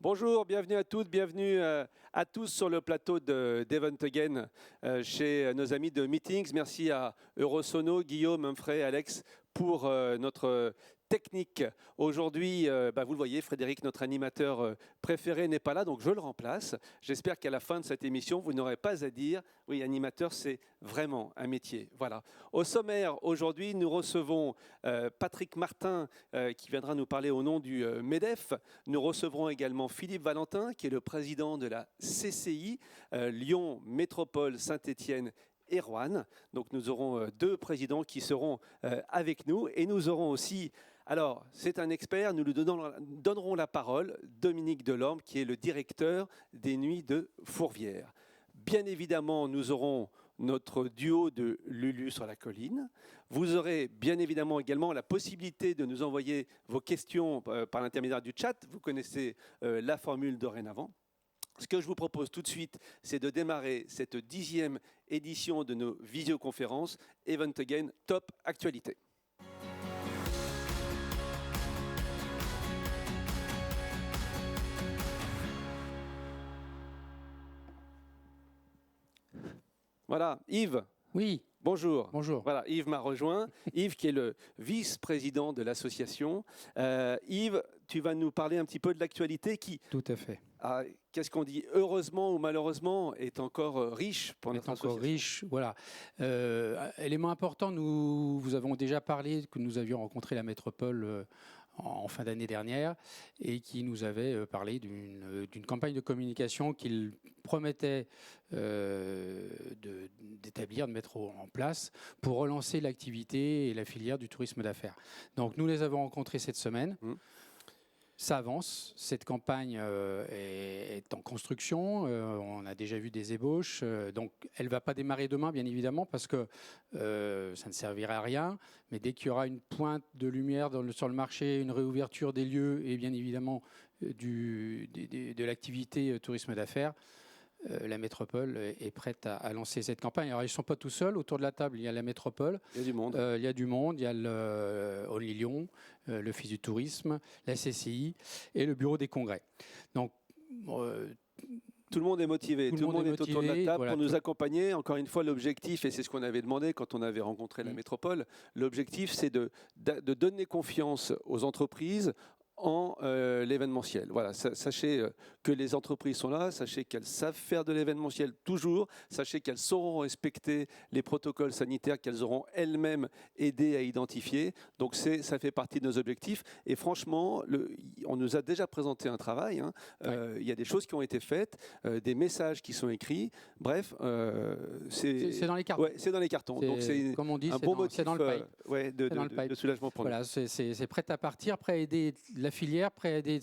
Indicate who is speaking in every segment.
Speaker 1: Bonjour, bienvenue à toutes, bienvenue à tous sur le plateau d'Event Again chez nos amis de Meetings. Merci à Eurosono, Guillaume, Humphrey, Alex pour notre technique. Aujourd'hui, vous le voyez, Frédéric, notre animateur préféré, n'est pas là, donc je le remplace. J'espère qu'à la fin de cette émission, vous n'aurez pas à dire « Oui, animateur, c'est vraiment un métier ». Voilà. Au sommaire, aujourd'hui, nous recevons Patrick Martin, qui viendra nous parler au nom du MEDEF. Nous recevrons également Philippe Valentin, qui est le président de la CCI, Lyon Métropole Saint-Étienne et Roanne. Donc nous aurons deux présidents qui seront avec nous et nous aurons aussi, alors c'est un expert, nous lui donnerons la parole, Dominique Delorme qui est le directeur des Nuits de Fourvière. Bien évidemment, nous aurons notre duo de Lulu sur la colline. Vous aurez bien évidemment également la possibilité de nous envoyer vos questions par l'intermédiaire du chat. Vous connaissez la formule dorénavant. Ce que je vous propose tout de suite, c'est de démarrer cette 10e édition de nos visioconférences Event Again Top Actualité. Voilà, Yves.
Speaker 2: Oui.
Speaker 1: Bonjour.
Speaker 2: Bonjour.
Speaker 1: Voilà, Yves m'a rejoint. Yves qui est le vice-président de l'association. Yves, tu vas nous parler un petit peu de l'actualité qui...
Speaker 2: Tout à fait.
Speaker 1: Qu'est-ce qu'on dit, heureusement ou malheureusement, est encore riche pour notre association.
Speaker 2: Encore riche, voilà. Élément important, nous vous avons déjà parlé que nous avions rencontré la métropole en fin d'année dernière et qui nous avait parlé d'une campagne de communication qu'il promettait d'établir, de mettre en place pour relancer l'activité et la filière du tourisme d'affaires. Donc nous les avons rencontrés cette semaine. Ça avance, cette campagne est en construction, on a déjà vu des ébauches, donc elle ne va pas démarrer demain bien évidemment parce que ça ne servirait à rien, mais dès qu'il y aura une pointe de lumière sur le marché, une réouverture des lieux et bien évidemment de l'activité tourisme d'affaires, la métropole est prête à lancer cette campagne. Alors, ils ne sont pas tout seuls. Autour de la table, il y a la métropole.
Speaker 1: Il y a du monde.
Speaker 2: Il y a du monde. Il y a le Only Lyon, l'Office du tourisme, la CCI et le Bureau des congrès. Donc,
Speaker 1: tout le monde est motivé. Tout le monde est autour de la table
Speaker 2: voilà,
Speaker 1: pour nous accompagner. Encore une fois, l'objectif, et c'est ce qu'on avait demandé quand on avait rencontré la métropole, l'objectif, c'est de donner confiance aux entreprises en l'événementiel. Voilà, sachez que les entreprises sont là, sachez qu'elles savent faire de l'événementiel toujours, sachez qu'elles sauront respecter les protocoles sanitaires qu'elles auront elles-mêmes aidé à identifier. Donc ça fait partie de nos objectifs. Et franchement, on nous a déjà présenté un travail. Il y a des choses qui ont été faites, des messages qui sont écrits. Bref,
Speaker 2: c'est dans les cartons.
Speaker 1: Ouais, c'est dans les cartons. Donc c'est
Speaker 2: comme on dit,
Speaker 1: un bon motif
Speaker 2: dans le pipe.
Speaker 1: de soulagement pour nous.
Speaker 2: Voilà, c'est prêt à partir, prêt à aider la filière, prêt à aider,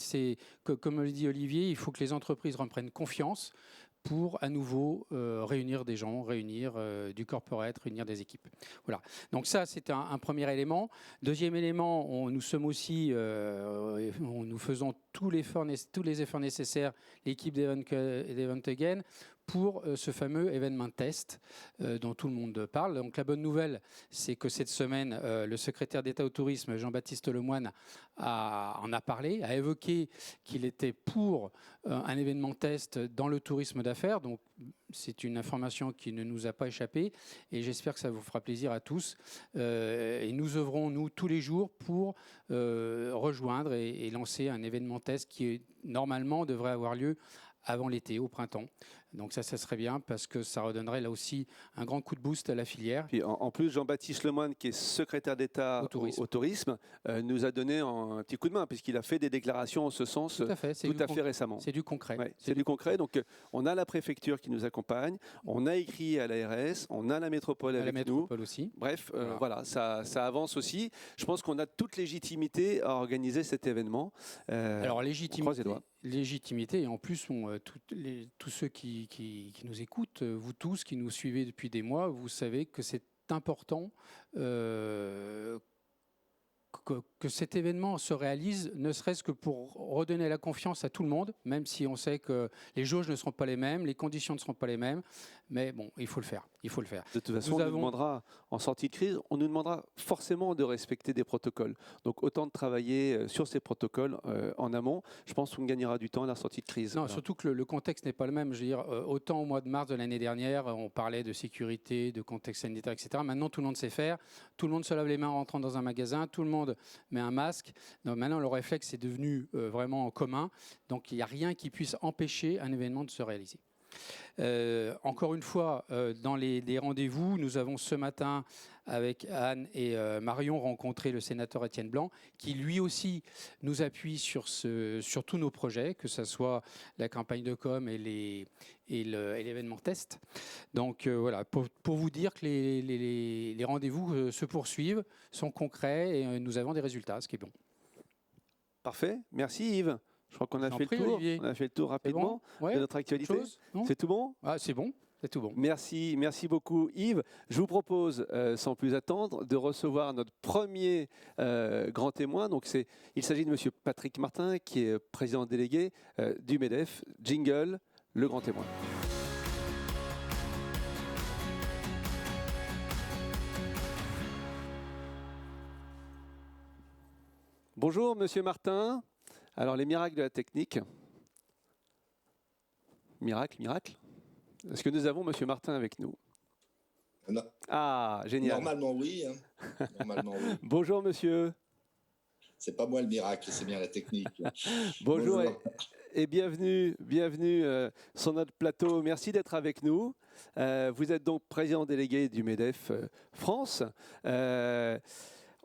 Speaker 2: comme le dit Olivier, il faut que les entreprises reprennent confiance pour à nouveau réunir des gens, réunir du corporate, réunir des équipes. Voilà. Donc ça, c'est un premier élément. Deuxième élément, nous sommes aussi, nous faisons tous les efforts nécessaires, l'équipe d'Event Again, pour ce fameux événement test dont tout le monde parle. Donc la bonne nouvelle, c'est que cette semaine, le secrétaire d'État au tourisme, Jean-Baptiste Lemoyne, en a parlé, a évoqué qu'il était pour un événement test dans le tourisme d'affaires. Donc c'est une information qui ne nous a pas échappé et j'espère que ça vous fera plaisir à tous. Et nous œuvrons, nous, tous les jours pour rejoindre et lancer un événement test qui, normalement, devrait avoir lieu avant l'été, au printemps. Donc ça serait bien parce que ça redonnerait là aussi un grand coup de boost à la filière.
Speaker 1: Puis en plus, Jean-Baptiste Lemoyne, qui est secrétaire d'État au tourisme, nous a donné un petit coup de main puisqu'il a fait des déclarations en ce sens tout à fait récemment.
Speaker 2: C'est du concret.
Speaker 1: Ouais, c'est du concret. Donc on a la préfecture qui nous accompagne, on a écrit à l'ARS, on a la métropole avec nous.
Speaker 2: Aussi.
Speaker 1: Bref, voilà, ça avance aussi. Je pense qu'on a toute légitimité à organiser cet événement.
Speaker 2: Alors légitimité et en plus tous ceux qui nous écoutent, vous tous qui nous suivez depuis des mois, vous savez que c'est important que cet événement se réalise, ne serait-ce que pour redonner la confiance à tout le monde, même si on sait que les jauges ne seront pas les mêmes, les conditions ne seront pas les mêmes, mais bon, il faut le faire. Il faut le faire.
Speaker 1: De toute façon, nous demandera, en sortie de crise, on nous demandera forcément de respecter des protocoles. Donc autant de travailler sur ces protocoles en amont. Je pense qu'on gagnera du temps à la sortie de crise.
Speaker 2: Non, surtout que le contexte n'est pas le même. Je veux dire, autant au mois de mars de l'année dernière, on parlait de sécurité, de contexte sanitaire, etc. Maintenant, tout le monde sait faire. Tout le monde se lave les mains en rentrant dans un magasin. Tout le monde met un masque. Donc, maintenant, le réflexe est devenu vraiment commun. Donc, il n'y a rien qui puisse empêcher un événement de se réaliser. Encore une fois, dans les rendez-vous, nous avons ce matin, avec Anne et Marion, rencontré le sénateur Étienne Blanc, qui lui aussi nous appuie sur tous nos projets, que ce soit la campagne de com et l'événement test. Donc voilà, pour vous dire que les rendez-vous se poursuivent, sont concrets et nous avons des résultats, ce qui est bon.
Speaker 1: Parfait, merci Yves. Je crois qu'on a fait le tour.
Speaker 2: Olivier.
Speaker 1: On a fait le tour rapidement de notre actualité. C'est tout bon?
Speaker 2: C'est bon, c'est tout bon.
Speaker 1: Merci beaucoup Yves. Je vous propose, sans plus attendre, de recevoir notre premier grand témoin. Donc il s'agit de Monsieur Patrick Martin, qui est président délégué du MEDEF. Jingle, le grand témoin. Bonjour Monsieur Martin. Alors, les miracles de la technique. Miracle. Est-ce que nous avons M. Martin avec nous?
Speaker 3: Non.
Speaker 1: Ah, génial.
Speaker 3: Normalement, oui. Normalement, oui.
Speaker 1: Bonjour, monsieur.
Speaker 3: C'est pas moi le miracle, c'est bien la technique.
Speaker 1: Bonjour. Et bienvenue sur notre plateau. Merci d'être avec nous. Vous êtes donc président délégué du MEDEF France.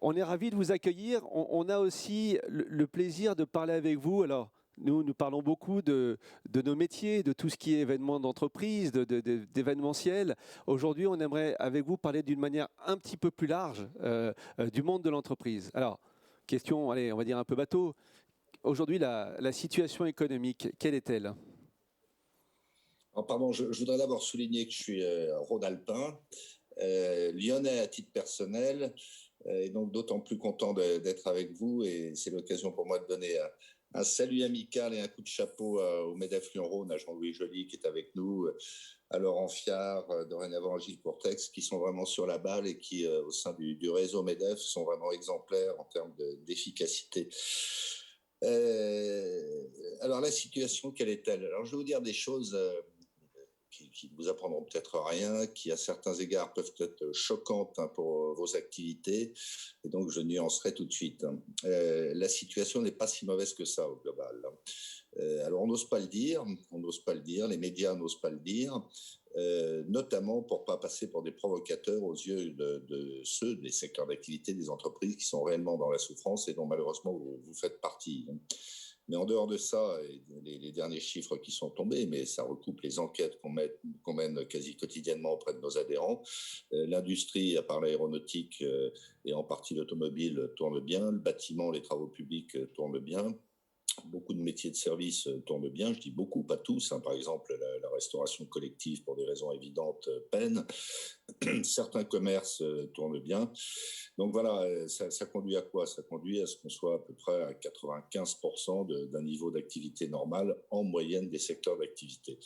Speaker 1: On est ravis de vous accueillir. On a aussi le plaisir de parler avec vous. Alors, nous parlons beaucoup de nos métiers, de tout ce qui est événements d'entreprise, d'événementiel. Aujourd'hui, on aimerait avec vous parler d'une manière un petit peu plus large du monde de l'entreprise. Alors, question, allez, on va dire un peu bateau. Aujourd'hui, la situation économique, quelle est-elle?
Speaker 3: Pardon, je voudrais d'abord souligner que je suis rhône-alpin, lyonnais à titre personnel, et donc d'autant plus content d'être avec vous. Et c'est l'occasion pour moi de donner un salut amical et un coup de chapeau au MEDEF Lyon-Rhône, à Jean-Louis Joly qui est avec nous, à Laurent Fiard, dorénavant à Gilles Courtex, qui sont vraiment sur la balle et qui, au sein du réseau MEDEF, sont vraiment exemplaires en termes d'efficacité. Alors la situation, quelle est-elle? Alors je vais vous dire des choses qui ne vous apprendront peut-être rien, qui à certains égards peuvent être choquantes pour vos activités, et donc je nuancerai tout de suite. La situation n'est pas si mauvaise que ça au global. Alors on n'ose pas le dire, les médias n'osent pas le dire, notamment pour ne pas passer pour des provocateurs aux yeux de ceux des secteurs d'activité des entreprises qui sont réellement dans la souffrance et dont malheureusement vous faites partie. Mais en dehors de ça, les derniers chiffres qui sont tombés, mais ça recoupe les enquêtes qu'on mène quasi quotidiennement auprès de nos adhérents. L'industrie, à part l'aéronautique et en partie l'automobile, tourne bien. Le bâtiment, les travaux publics tournent bien. Beaucoup de métiers de service tournent bien, je dis beaucoup, pas tous. Par exemple, la restauration collective, pour des raisons évidentes, peine. Certains commerces tournent bien. Donc voilà, ça conduit à quoi? Ça conduit à ce qu'on soit à peu près à 95% d'un niveau d'activité normal en moyenne des secteurs d'activité.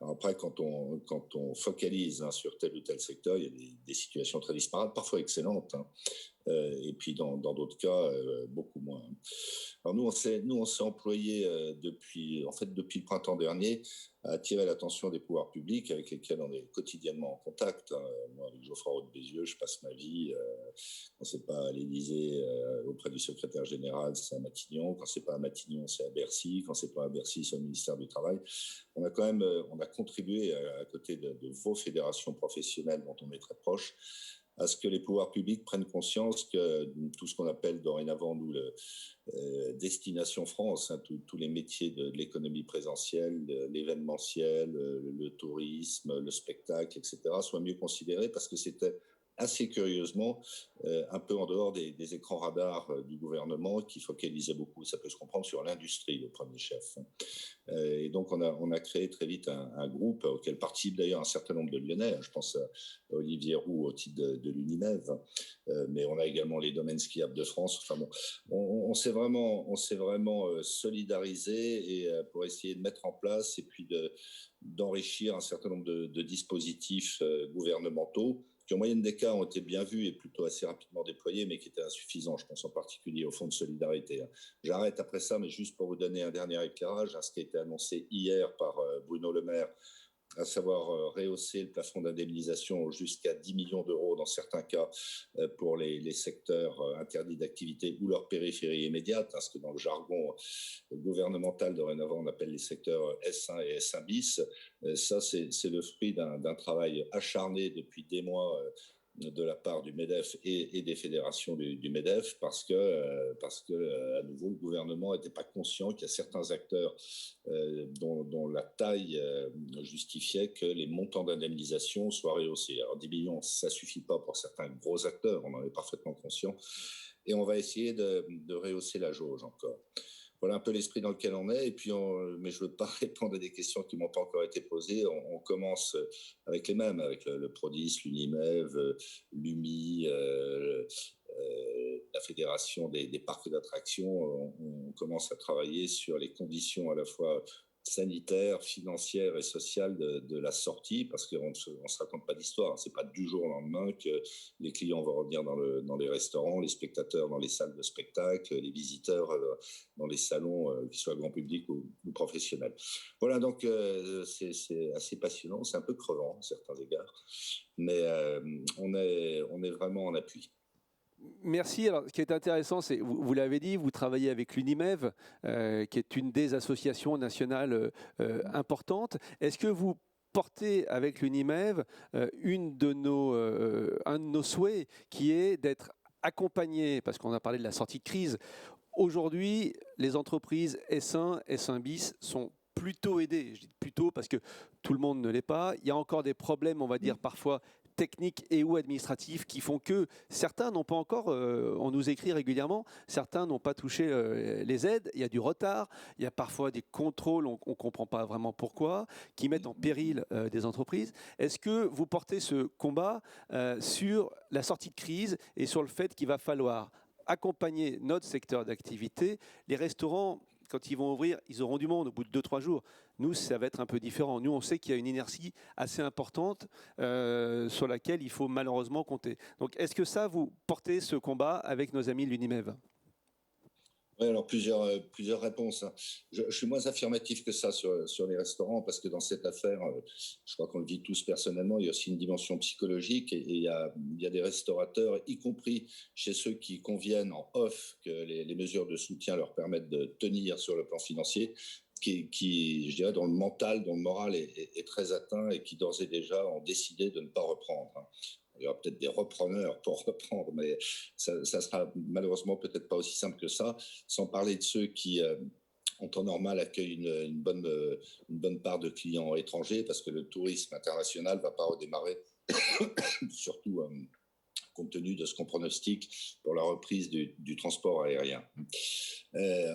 Speaker 3: Alors après, quand on focalise sur tel ou tel secteur, il y a des situations très disparates, parfois excellentes, et puis dans d'autres cas, beaucoup moins. Alors nous, on s'est employé depuis le printemps dernier à attirer l'attention des pouvoirs publics avec lesquels on est quotidiennement en contact. Moi, avec Geoffroy Roux de Bézieux, je passe ma vie, quand c'est pas à l'Élysée, auprès du secrétaire général, c'est à Matignon. Quand c'est pas à Matignon, c'est à Bercy. Quand c'est pas à Bercy, c'est au ministère du Travail. On a contribué, à côté de vos fédérations professionnelles dont on est très proche, à ce que les pouvoirs publics prennent conscience que tout ce qu'on appelle dorénavant, nous, Destination France, tous les métiers de l'économie présentielle, l'événementiel, le tourisme, le spectacle, etc., soient mieux considérés, parce que c'était assez curieusement, un peu en dehors des écrans radars du gouvernement qui focalisaient beaucoup, ça peut se comprendre, sur l'industrie, le premier chef. Et donc, on a créé très vite un groupe auquel participent d'ailleurs un certain nombre de Lyonnais. Je pense à Olivier Roux au titre de l'Unimev, mais on a également les domaines skiables de France. Enfin bon, on s'est vraiment solidarisé et pour essayer de mettre en place et puis d'enrichir un certain nombre de dispositifs gouvernementaux qui, en moyenne des cas, ont été bien vus et plutôt assez rapidement déployés, mais qui étaient insuffisants. Je pense en particulier au Fonds de solidarité. J'arrête après ça, mais juste pour vous donner un dernier éclairage, ce qui a été annoncé hier par Bruno Le Maire, à savoir rehausser le plafond d'indemnisation jusqu'à 10 millions d'euros dans certains cas pour les secteurs interdits d'activité ou leur périphérie immédiate, ce que dans le jargon gouvernemental dorénavant on appelle les secteurs S1 et S1 bis. Ça, c'est le fruit d'un travail acharné depuis des mois de la part du MEDEF et des fédérations du MEDEF parce que à nouveau, le gouvernement n'était pas conscient qu'il y a certains acteurs dont la taille justifiait que les montants d'indemnisation soient rehaussés. Alors 10 millions, ça ne suffit pas pour certains gros acteurs, on en est parfaitement conscient, et on va essayer de rehausser la jauge encore. Voilà un peu l'esprit dans lequel on est. Et puis, mais je ne veux pas répondre à des questions qui ne m'ont pas encore été posées. On commence avec les mêmes, avec le Prodis, l'Unimev, l'UMI, la Fédération des parcs d'attractions. On commence à travailler sur les conditions à la fois sanitaire, financière et sociale de la sortie, parce qu'on ne se raconte pas d'histoire. Ce n'est pas du jour au lendemain que les clients vont revenir dans les restaurants, les spectateurs dans les salles de spectacle, les visiteurs dans les salons, qu'ils soient grand public ou professionnels. Voilà, donc c'est assez passionnant, c'est un peu crevant à certains égards, mais on est vraiment en appui.
Speaker 1: Merci. Alors, ce qui est intéressant, c'est, vous l'avez dit, vous travaillez avec l'Unimev, qui est une des associations nationales importantes. Est-ce que vous portez avec l'Unimev un de nos souhaits, qui est d'être accompagné, parce qu'on a parlé de la sortie de crise. Aujourd'hui, les entreprises S1, S1 bis sont plutôt aidées. Je dis plutôt parce que tout le monde ne l'est pas. Il y a encore des problèmes, on va dire, parfois techniques et ou administratifs qui font que certains n'ont pas encore, on nous écrit régulièrement, certains n'ont pas touché les aides, il y a du retard, il y a parfois des contrôles, on ne comprend pas vraiment pourquoi, qui mettent en péril des entreprises. Est-ce que vous portez ce combat sur la sortie de crise et sur le fait qu'il va falloir accompagner notre secteur d'activité? Les restaurants, quand ils vont ouvrir, ils auront du monde au bout de 2-3 jours. Nous, ça va être un peu différent. Nous, on sait qu'il y a une inertie assez importante sur laquelle il faut malheureusement compter. Donc, est-ce que ça, vous portez ce combat avec nos amis de l'Unimev ?
Speaker 3: Oui, alors plusieurs réponses. Je suis moins affirmatif que ça sur les restaurants parce que dans cette affaire, je crois qu'on le vit tous personnellement, il y a aussi une dimension psychologique et il y a des restaurateurs, y compris chez ceux qui conviennent en off que les mesures de soutien leur permettent de tenir sur le plan financier, qui je dirais, dont le mental, dont le moral est très atteint et qui d'ores et déjà ont décidé de ne pas reprendre. Il y aura peut-être des repreneurs pour reprendre, mais ça sera malheureusement peut-être pas aussi simple que ça, sans parler de ceux qui, en temps normal, accueillent une bonne part de clients étrangers, parce que le tourisme international ne va pas redémarrer, surtout compte tenu de ce qu'on pronostique pour la reprise du transport aérien.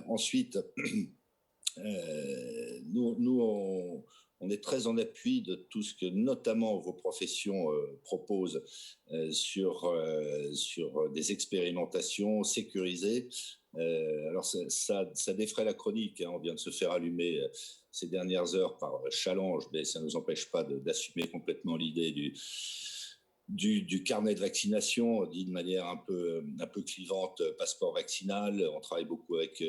Speaker 3: Ensuite, nous on est très en appui de tout ce que notamment vos professions proposent sur des expérimentations sécurisées. Alors ça défraie la chronique, on vient de se faire allumer ces dernières heures par Challenge, mais ça ne nous empêche pas d'assumer complètement l'idée du carnet de vaccination, dit de manière un peu clivante, passeport vaccinal. On travaille beaucoup avec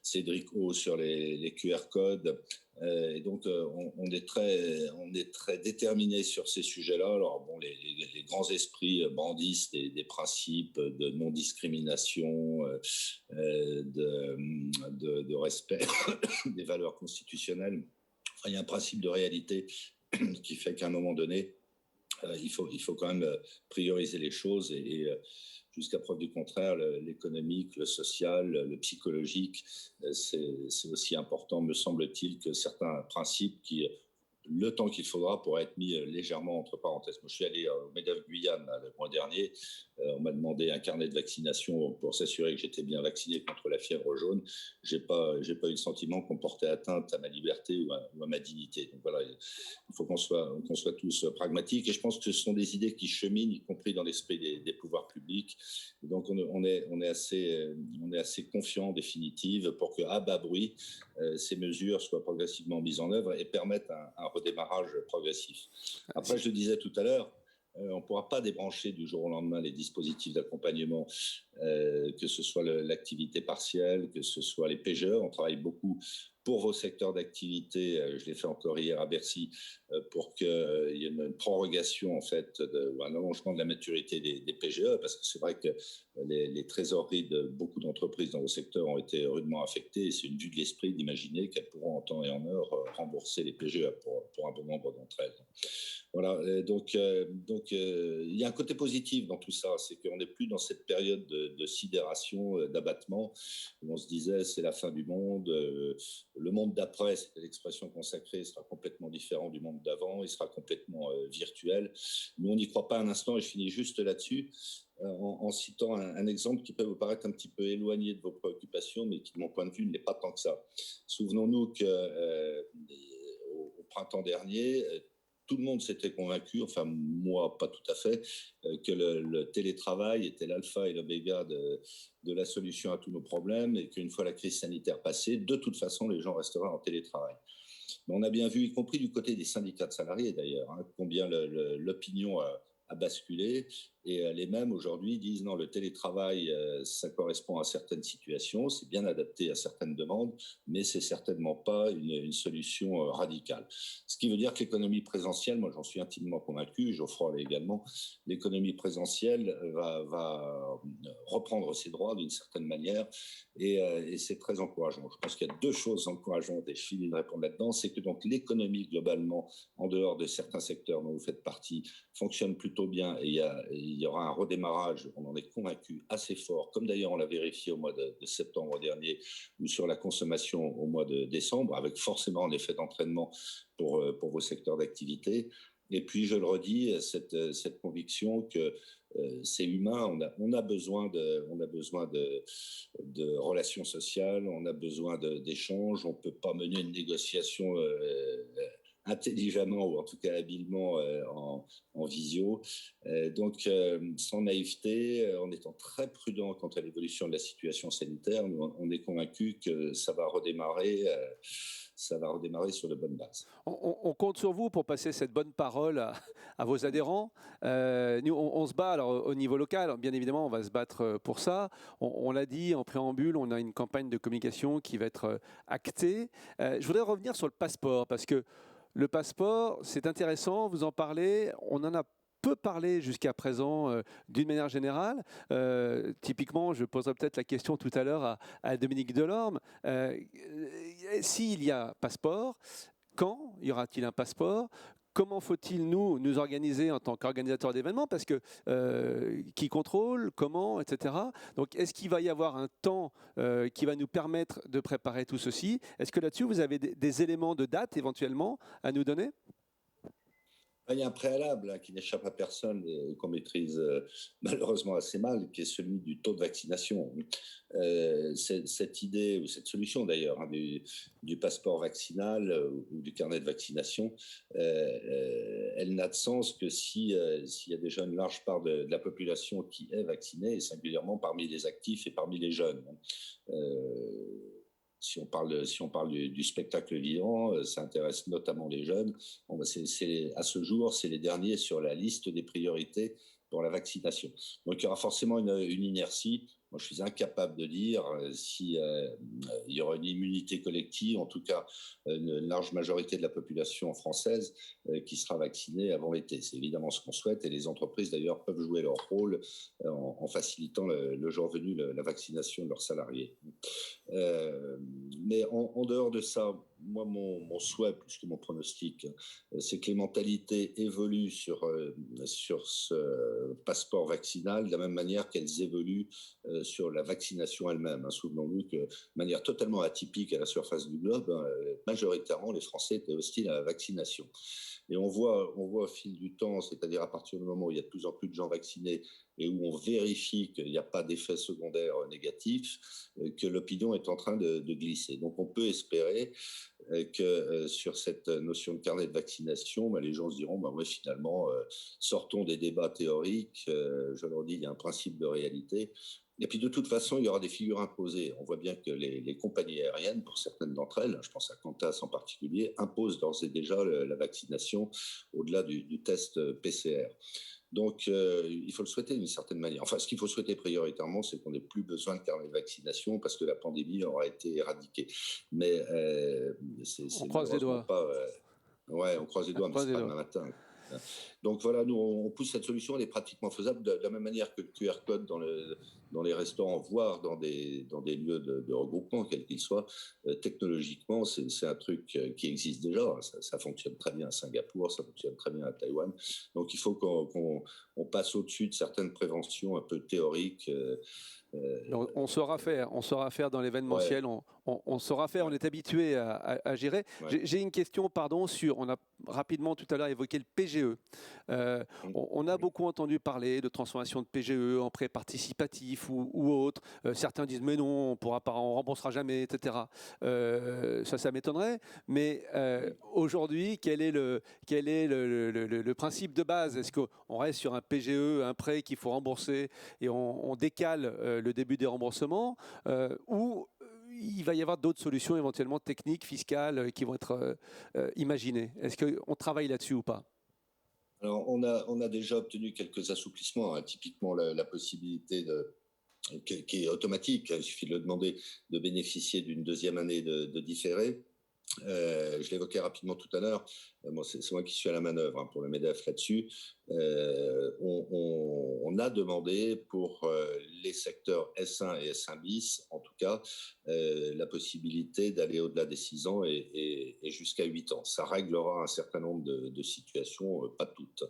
Speaker 3: Cédric O sur les QR codes. Et donc, on est très déterminés sur ces sujets-là. Alors, bon, les grands esprits brandissent des principes de non-discrimination, de respect des valeurs constitutionnelles. Enfin, il y a un principe de réalité qui fait qu'à un moment donné, il faut quand même prioriser les choses et jusqu'à preuve du contraire, l'économique, le social, le psychologique, c'est aussi important, me semble-t-il, que certains principes qui le temps qu'il faudra pour être mis légèrement entre parenthèses. Moi, je suis allé au MEDEF Guyane le mois dernier. On m'a demandé un carnet de vaccination pour s'assurer que j'étais bien vacciné contre la fièvre jaune. J'ai pas eu le sentiment qu'on portait atteinte à ma liberté ou à ma dignité. Donc voilà, il faut qu'on soit tous pragmatiques. Et je pense que ce sont des idées qui cheminent, y compris dans l'esprit des pouvoirs publics. Et donc on est assez confiant en définitive pour que, à bas bruit, ces mesures soient progressivement mises en œuvre et permettent un redémarrage progressif. Après, je le disais tout à l'heure, on ne pourra pas débrancher du jour au lendemain les dispositifs d'accompagnement, que ce soit l'activité partielle, que ce soit les PGE. On travaille beaucoup pour vos secteurs d'activité. Je l'ai fait encore hier à Bercy, pour qu'il y ait une prorogation, en fait, ou un allongement de la maturité des PGE, parce que c'est vrai que les trésoreries de beaucoup d'entreprises dans vos secteurs ont été rudement affectées. Et c'est une vue de l'esprit d'imaginer qu'elles pourront en temps et en heure rembourser les PGE pour un bon nombre d'entre elles. Voilà, donc il y a un côté positif dans tout ça, c'est qu'on n'est plus dans cette période de sidération, d'abattement, où on se disait c'est la fin du monde, le monde d'après, c'était l'expression consacrée, sera complètement différent du monde d'avant, il sera complètement virtuel. Nous, on n'y croit pas un instant, et je finis juste là-dessus, en citant un exemple qui peut vous paraître un petit peu éloigné de vos préoccupations, mais qui, de mon point de vue, ne l'est pas tant que ça. Souvenons-nous qu'au printemps dernier, tout le monde s'était convaincu, enfin moi pas tout à fait, que le télétravail était l'alpha et l'oméga de la solution à tous nos problèmes, et qu'une fois la crise sanitaire passée, de toute façon, les gens resteraient en télétravail. Mais on a bien vu, y compris du côté des syndicats de salariés d'ailleurs, combien l'opinion a basculé, et les mêmes aujourd'hui disent non, le télétravail, ça correspond à certaines situations, c'est bien adapté à certaines demandes, mais c'est certainement pas une solution radicale. Ce qui veut dire que l'économie présentielle, moi j'en suis intimement convaincu, Geoffroy également, l'économie présentielle va reprendre ses droits d'une certaine manière, et c'est très encourageant. Je pense qu'il y a deux choses encourageantes, et je finis de répondre là-dedans, c'est que donc l'économie globalement, en dehors de certains secteurs dont vous faites partie, fonctionne plutôt bien, et il y aura un redémarrage, on en est convaincu, assez fort, comme d'ailleurs on l'a vérifié au mois de septembre dernier, ou sur la consommation au mois de décembre, avec forcément un effet d'entraînement pour vos secteurs d'activité. Et puis, je le redis, cette conviction que c'est humain, on a besoin de relations sociales, on a besoin d'échanges, on ne peut pas mener une négociation intelligemment, ou en tout cas habilement, en visio. Donc, sans naïveté, en étant très prudent quant à l'évolution de la situation sanitaire, on est convaincu que ça va redémarrer sur de bonnes bases.
Speaker 1: On compte sur vous pour passer cette bonne parole à vos adhérents. Nous, on se bat alors, au niveau local, bien évidemment, on va se battre pour ça. On l'a dit en préambule, on a une campagne de communication qui va être actée. Je voudrais revenir sur le passeport, parce que le passeport, c'est intéressant, vous en parlez, on en a peu parlé jusqu'à présent d'une manière générale. Typiquement, je poserai peut-être la question tout à l'heure à Dominique Delorme. S'il y a passeport, quand y aura-t-il un passeport ? Comment faut-il nous organiser en tant qu'organisateurs d'événements ? Parce que qui contrôle, comment, etc. Donc, est-ce qu'il va y avoir un temps qui va nous permettre de préparer tout ceci ? Est-ce que là-dessus, vous avez des éléments de date éventuellement à nous donner ?
Speaker 3: Il y a un préalable qui n'échappe à personne et qu'on maîtrise malheureusement assez mal, qui est celui du taux de vaccination. Cette idée, ou cette solution d'ailleurs, du passeport vaccinal ou du carnet de vaccination, elle n'a de sens que s'il y a déjà une large part de la population qui est vaccinée, et singulièrement parmi les actifs et parmi les jeunes. Si on parle du spectacle vivant, ça intéresse notamment les jeunes. À ce jour, c'est les derniers sur la liste des priorités pour la vaccination. Donc, il y aura forcément une inertie. Moi, je suis incapable de dire s'il y aura une immunité collective, en tout cas une large majorité de la population française qui sera vaccinée avant l'été. C'est évidemment ce qu'on souhaite, et les entreprises d'ailleurs peuvent jouer leur rôle en facilitant le jour venu la vaccination de leurs salariés. Mais en dehors de ça, moi, mon souhait, plus que mon pronostic, c'est que les mentalités évoluent sur ce passeport vaccinal de la même manière qu'elles évoluent sur la vaccination elle-même. Souvenons-nous que, de manière totalement atypique à la surface du globe, majoritairement, les Français étaient hostiles à la vaccination. Et on voit au fil du temps, c'est-à-dire à partir du moment où il y a de plus en plus de gens vaccinés et où on vérifie qu'il n'y a pas d'effets secondaires négatifs, que l'opinion est en train de glisser. Donc on peut espérer que sur cette notion de carnet de vaccination, les gens se diront, ouais, finalement, sortons des débats théoriques, je leur dis, il y a un principe de réalité. Et puis de toute façon, il y aura des figures imposées. On voit bien que les compagnies aériennes, pour certaines d'entre elles, je pense à Qantas en particulier, imposent d'ores et déjà la vaccination au-delà du test PCR. Donc, il faut le souhaiter d'une certaine manière. Enfin, ce qu'il faut souhaiter prioritairement, c'est qu'on n'ait plus besoin de carnet de vaccination parce que la pandémie aura été éradiquée. Mais
Speaker 1: on croise les doigts.
Speaker 3: Ouais, on croise les doigts, mais c'est pas demain matin. Donc voilà, nous on pousse cette solution, elle est pratiquement faisable de la même manière que le QR code dans les restaurants, voire dans des lieux de regroupement, quels qu'ils soient. Technologiquement, c'est un truc qui existe déjà. Ça fonctionne très bien à Singapour, ça fonctionne très bien à Taïwan. Donc il faut qu'on passe au-dessus de certaines préventions un peu théoriques.
Speaker 1: On saura faire dans l'événementiel, ouais. On saura faire, ouais. On est habitué à gérer. Ouais. J'ai une question, on a rapidement tout à l'heure évoqué le PGE. On a beaucoup entendu parler de transformation de PGE en prêt participatif ou autre. Certains disent mais non, on pourra pas, on remboursera jamais, etc. Ça m'étonnerait. Mais aujourd'hui, quel est le principe de base? Est-ce qu'on reste sur un PGE, un prêt qu'il faut rembourser et on décale le début des remboursements, ou il va y avoir d'autres solutions éventuellement techniques, fiscales, qui vont être imaginées? Est-ce qu'on travaille là-dessus ou pas?
Speaker 3: Alors, on a déjà obtenu quelques assouplissements, typiquement la possibilité qui est automatique, il suffit de le demander, de bénéficier d'une deuxième année de différé. Je l'évoquais rapidement tout à l'heure, c'est moi qui suis à la manœuvre pour le MEDEF là-dessus. On a demandé pour les secteurs S1 et S1 bis, en tout cas, la possibilité d'aller au-delà des 6 ans et jusqu'à 8 ans. Ça réglera un certain nombre de situations, pas toutes.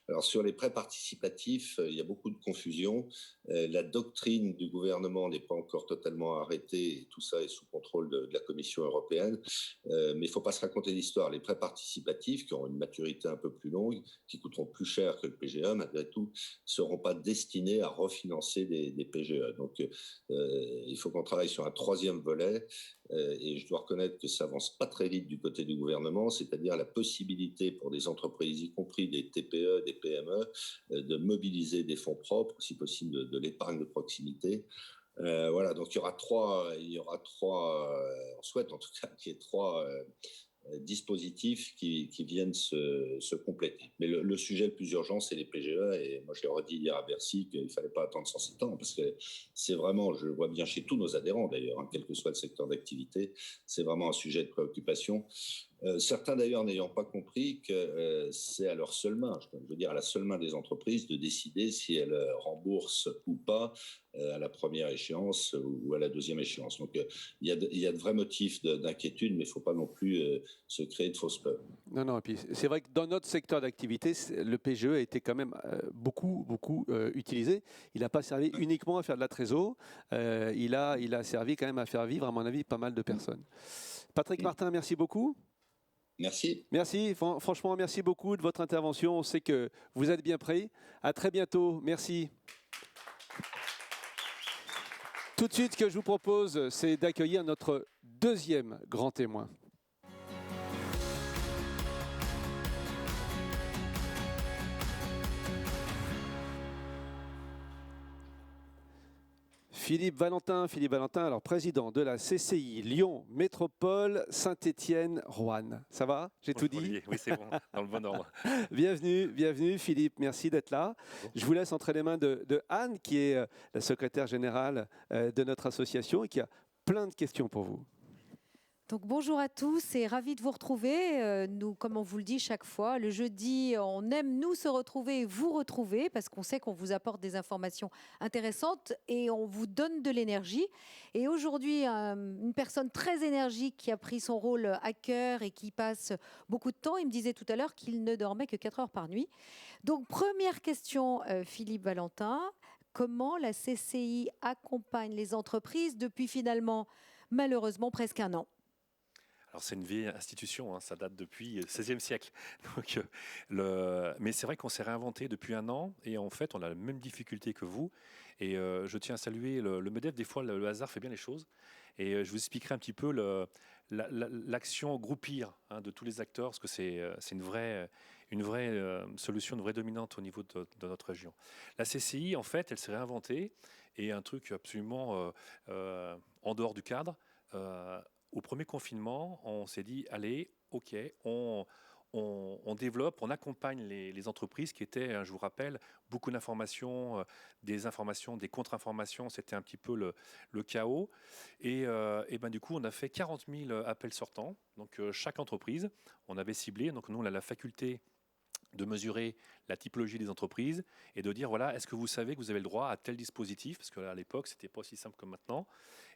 Speaker 3: Alors sur les prêts participatifs, il y a beaucoup de confusion. La doctrine du gouvernement n'est pas encore totalement arrêtée et tout ça est sous contrôle de la Commission européenne. Mais il ne faut pas se raconter l'histoire. Les prêts participatifs, qui auront une maturité un peu plus longue, qui coûteront plus cher que le PGE, malgré tout, ne seront pas destinés à refinancer des PGE. Donc il faut qu'on travaille sur un troisième volet. Et je dois reconnaître que ça avance pas très vite du côté du gouvernement, c'est-à-dire la possibilité pour des entreprises, y compris des TPE, des PME, de mobiliser des fonds propres, si possible de l'épargne de proximité. Voilà, donc il y aura trois, on souhaite en tout cas qu'il y ait trois dispositifs qui viennent se compléter. Mais le sujet le plus urgent, c'est les PGE, et moi je l'ai redit hier à Bercy qu'il ne fallait pas attendre 107 ans, parce que c'est vraiment, je le vois bien chez tous nos adhérents d'ailleurs, quel que soit le secteur d'activité, c'est vraiment un sujet de préoccupation. Certains d'ailleurs n'ayant pas compris que c'est à leur seule main, je veux dire à la seule main des entreprises de décider si elles remboursent ou pas à la première échéance ou à la deuxième échéance. Donc il y a de vrais motifs d'inquiétude, mais il ne faut pas non plus se créer de fausses peurs.
Speaker 1: Non, et puis c'est vrai que dans notre secteur d'activité, le PGE a été quand même beaucoup utilisé. Il n'a pas servi uniquement à faire de la trésor, il a servi quand même à faire vivre, à mon avis, pas mal de personnes. Patrick Martin, merci beaucoup.
Speaker 3: Merci.
Speaker 1: Merci, franchement, merci beaucoup de votre intervention. On sait que vous êtes bien pris. À très bientôt. Merci. Tout de suite, ce que je vous propose, c'est d'accueillir notre deuxième grand témoin. Philippe Valentin, alors président de la CCI Lyon Métropole Saint-Étienne-Roanne. Ça va? J'ai tout dit?
Speaker 4: Oui, c'est bon, dans le bon ordre.
Speaker 1: Bienvenue Philippe, merci d'être là. Bon. Je vous laisse entre les mains de Anne, qui est la secrétaire générale de notre association et qui a plein de questions pour vous.
Speaker 5: Donc bonjour à tous et ravi de vous retrouver. Nous, comme on vous le dit chaque fois, le jeudi, on aime nous se retrouver et vous retrouver parce qu'on sait qu'on vous apporte des informations intéressantes et on vous donne de l'énergie. Et aujourd'hui, une personne très énergique qui a pris son rôle à cœur et qui passe beaucoup de temps, il me disait tout à l'heure qu'il ne dormait que 4 heures par nuit. Donc première question, Philippe Valentin. comment la CCI accompagne les entreprises depuis finalement, malheureusement, presque un an.
Speaker 4: Alors c'est une vieille institution, hein, ça date depuis le XVIe siècle. Donc, mais c'est vrai qu'on s'est réinventé depuis un an et en fait on a la même difficulté que vous. Et je tiens à saluer le MEDEF, des fois le hasard fait bien les choses. Et je vous expliquerai un petit peu l'action groupir de tous les acteurs, parce que c'est une vraie solution, une vraie dominante au niveau de notre région. La CCI, en fait, elle s'est réinventée et un truc absolument en dehors du cadre. Au premier confinement, on s'est dit, allez, ok, on développe, on accompagne les entreprises qui étaient, je vous rappelle, beaucoup d'informations, des informations, des contre-informations, c'était un petit peu le chaos. Et ben, du coup, on a fait 40 000 appels sortants. Donc, chaque entreprise, on avait ciblé. Donc, nous, on a la faculté de mesurer la typologie des entreprises et de dire, voilà, est-ce que vous savez que vous avez le droit à tel dispositif? Parce qu'à l'époque, ce n'était pas aussi simple que maintenant.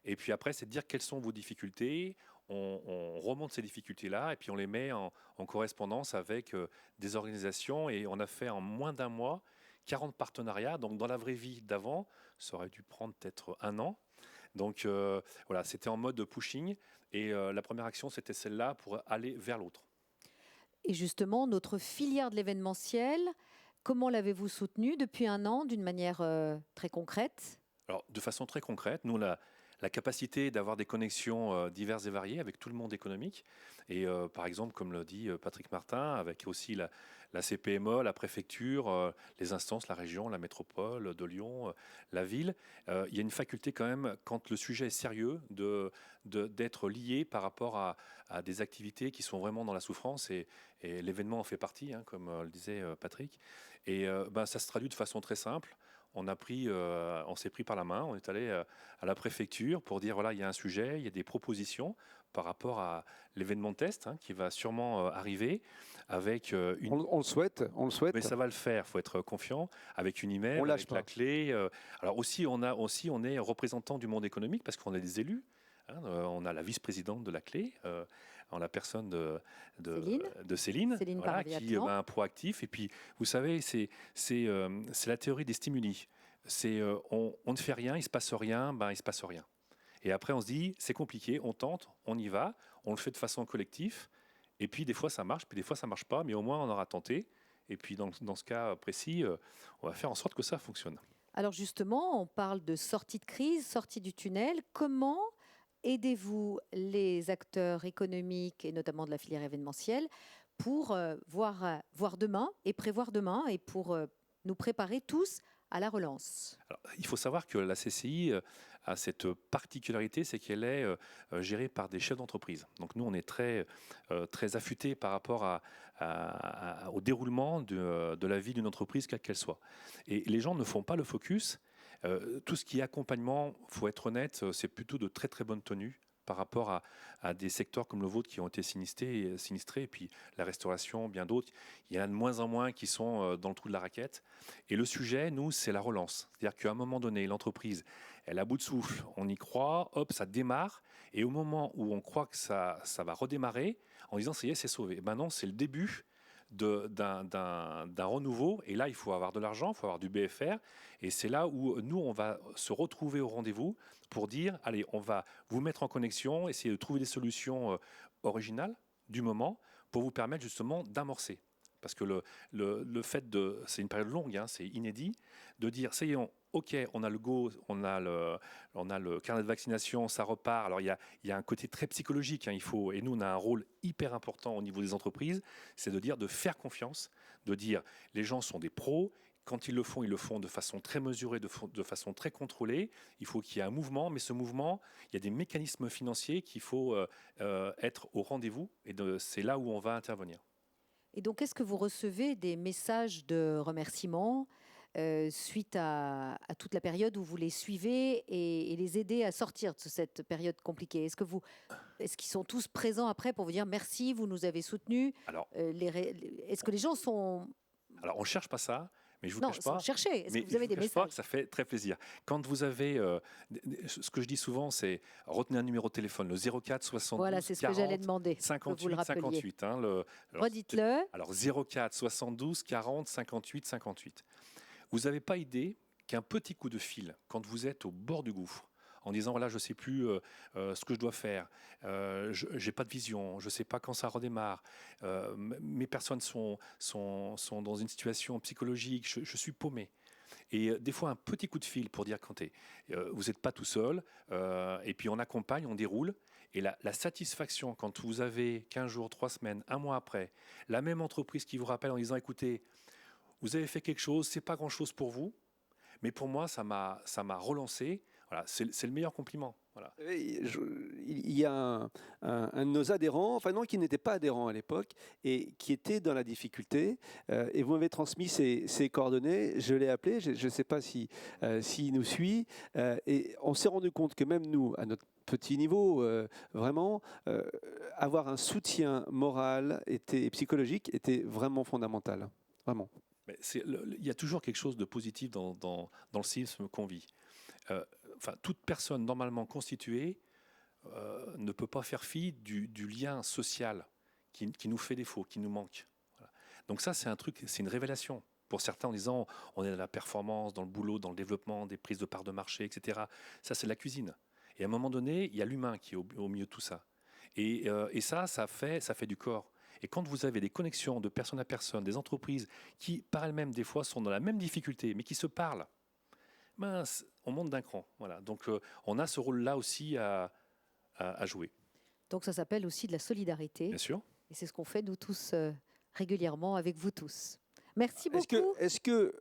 Speaker 4: Et puis après, c'est de dire quelles sont vos difficultés. On remonte ces difficultés-là et puis on les met en correspondance avec des organisations. Et on a fait en moins d'un mois 40 partenariats. Donc dans la vraie vie d'avant, ça aurait dû prendre peut-être un an. Donc voilà, c'était en mode pushing. Et la première action, c'était celle-là pour aller vers l'autre.
Speaker 5: Et justement, notre filière de l'événementiel, comment l'avez-vous soutenue depuis un an d'une manière très concrète?
Speaker 4: Alors, de façon très concrète, nous, la capacité d'avoir des connexions diverses et variées avec tout le monde économique. Et par exemple, comme le dit Patrick Martin, avec aussi la CPME, la préfecture, les instances, la région, la métropole de Lyon, la ville, il y a une faculté quand même, quand le sujet est sérieux, d'être lié par rapport à des activités qui sont vraiment dans la souffrance. Et l'événement en fait partie, hein, comme le disait Patrick. Et ça se traduit de façon très simple. On s'est pris par la main, on est allé à la préfecture pour dire voilà, il y a un sujet, il y a des propositions par rapport à l'événement de test qui va sûrement arriver avec une.
Speaker 1: On le souhaite, on le souhaite.
Speaker 4: Mais ça va le faire, il faut être confiant avec une email, avec la clé. Alors aussi, on est représentant du monde économique parce qu'on a des élus. On a la vice-présidente de la clé. En la personne de Céline voilà, qui est proactif. Et puis, vous savez, c'est la théorie des stimuli. On ne fait rien, il ne se passe rien, il ne se passe rien. Et après, on se dit, c'est compliqué, on tente, on y va, on le fait de façon collective. Et puis, des fois, ça marche, puis des fois, ça ne marche pas, mais au moins, on aura tenté. Et puis, dans ce cas précis, on va faire en sorte que ça fonctionne.
Speaker 5: Alors justement, on parle de sortie de crise, sortie du tunnel. Comment aidez-vous les acteurs économiques et notamment de la filière événementielle pour voir demain et prévoir demain et pour nous préparer tous à la relance?
Speaker 4: Alors, il faut savoir que la CCI a cette particularité, c'est qu'elle est gérée par des chefs d'entreprise. Donc nous, on est très affûtés par rapport au déroulement de la vie d'une entreprise, quelle qu'elle soit. Et les gens ne font pas le focus. Tout ce qui est accompagnement, il faut être honnête, c'est plutôt de très très bonne tenue par rapport à des secteurs comme le vôtre qui ont été sinistrés, et puis la restauration, bien d'autres. Il y en a de moins en moins qui sont dans le trou de la raquette. Et le sujet, nous, c'est la relance. C'est-à-dire qu'à un moment donné, l'entreprise, elle est à bout de souffle, on y croit, hop, ça démarre. Et au moment où on croit que ça va redémarrer, en disant, ça y est, c'est sauvé. Ben non, c'est le début d'un renouveau. Et là, il faut avoir de l'argent, il faut avoir du BFR. Et c'est là où nous, on va se retrouver au rendez-vous pour dire, allez, on va vous mettre en connexion, essayer de trouver des solutions originales du moment pour vous permettre justement d'amorcer. Parce que le fait c'est une période longue, c'est inédit, de dire, ça y est, OK, on a le go, on a le carnet de vaccination, ça repart. Alors, il y a un côté très psychologique. Et nous, on a un rôle hyper important au niveau des entreprises, c'est de dire, de faire confiance, de dire, les gens sont des pros. Quand ils le font de façon très mesurée, de façon très contrôlée. Il faut qu'il y ait un mouvement, mais ce mouvement, il y a des mécanismes financiers qu'il faut être au rendez-vous. Et c'est là où on va intervenir.
Speaker 5: Et donc, est-ce que vous recevez des messages de remerciements suite à toute la période où vous les suivez et les aider à sortir de cette période compliquée? Est-ce qu'ils sont tous présents après pour vous dire merci, vous nous avez soutenus? Est-ce que les gens sont...
Speaker 4: Alors, on ne cherche pas ça. Mais je vous
Speaker 5: non,
Speaker 4: cache pas.
Speaker 5: Chercher. Est-ce que vous avez des messages?
Speaker 4: Pas que ça fait très plaisir. Quand vous avez, ce que je dis souvent, c'est retenez un numéro de téléphone, le 04 72
Speaker 5: voilà, c'est ce
Speaker 4: 40,
Speaker 5: que j'allais demander.
Speaker 4: 58 58.
Speaker 5: Redites-le.
Speaker 4: Alors 04 72 40 58 58. Vous n'avez pas idée qu'un petit coup de fil, quand vous êtes au bord du gouffre, en disant voilà, je ne sais plus ce que je dois faire, je n'ai pas de vision, je ne sais pas quand ça redémarre, mes personnes sont dans une situation psychologique, je suis paumé. Et des fois, un petit coup de fil pour dire, écoutez, vous n'êtes pas tout seul, et puis on accompagne, on déroule. Et la satisfaction, quand vous avez 15 jours, 3 semaines, un mois après, la même entreprise qui vous rappelle en disant, écoutez, vous avez fait quelque chose, ce n'est pas grand-chose pour vous, mais pour moi, ça m'a relancé. Voilà, c'est le meilleur compliment. Voilà.
Speaker 1: Il y a un de nos adhérents, enfin non, qui n'était pas adhérent à l'époque et qui était dans la difficulté. Et vous m'avez transmis ses coordonnées. Je l'ai appelé. Je ne sais pas s'il nous suit. Et on s'est rendu compte que même nous, à notre petit niveau, vraiment, avoir un soutien moral et psychologique était vraiment fondamental. Vraiment.
Speaker 4: Mais il y a toujours quelque chose de positif dans le civisme qu'on vit. Toute personne normalement constituée ne peut pas faire fi du lien social qui nous fait défaut, qui nous manque. Voilà. Donc ça, c'est un truc, c'est une révélation. Pour certains, en disant, on est dans la performance, dans le boulot, dans le développement, des prises de parts de marché, etc. Ça, c'est la cuisine. Et à un moment donné, il y a l'humain qui est au milieu de tout ça. Et ça fait du corps. Et quand vous avez des connexions de personne à personne, des entreprises qui, par elles-mêmes, des fois, sont dans la même difficulté, mais qui se parlent, on monte d'un cran. Voilà. Donc, on a ce rôle-là aussi à jouer.
Speaker 5: Donc, ça s'appelle aussi de la solidarité.
Speaker 4: Bien sûr.
Speaker 5: Et c'est ce qu'on fait, nous tous, régulièrement avec vous tous. Merci beaucoup.
Speaker 1: Est-ce que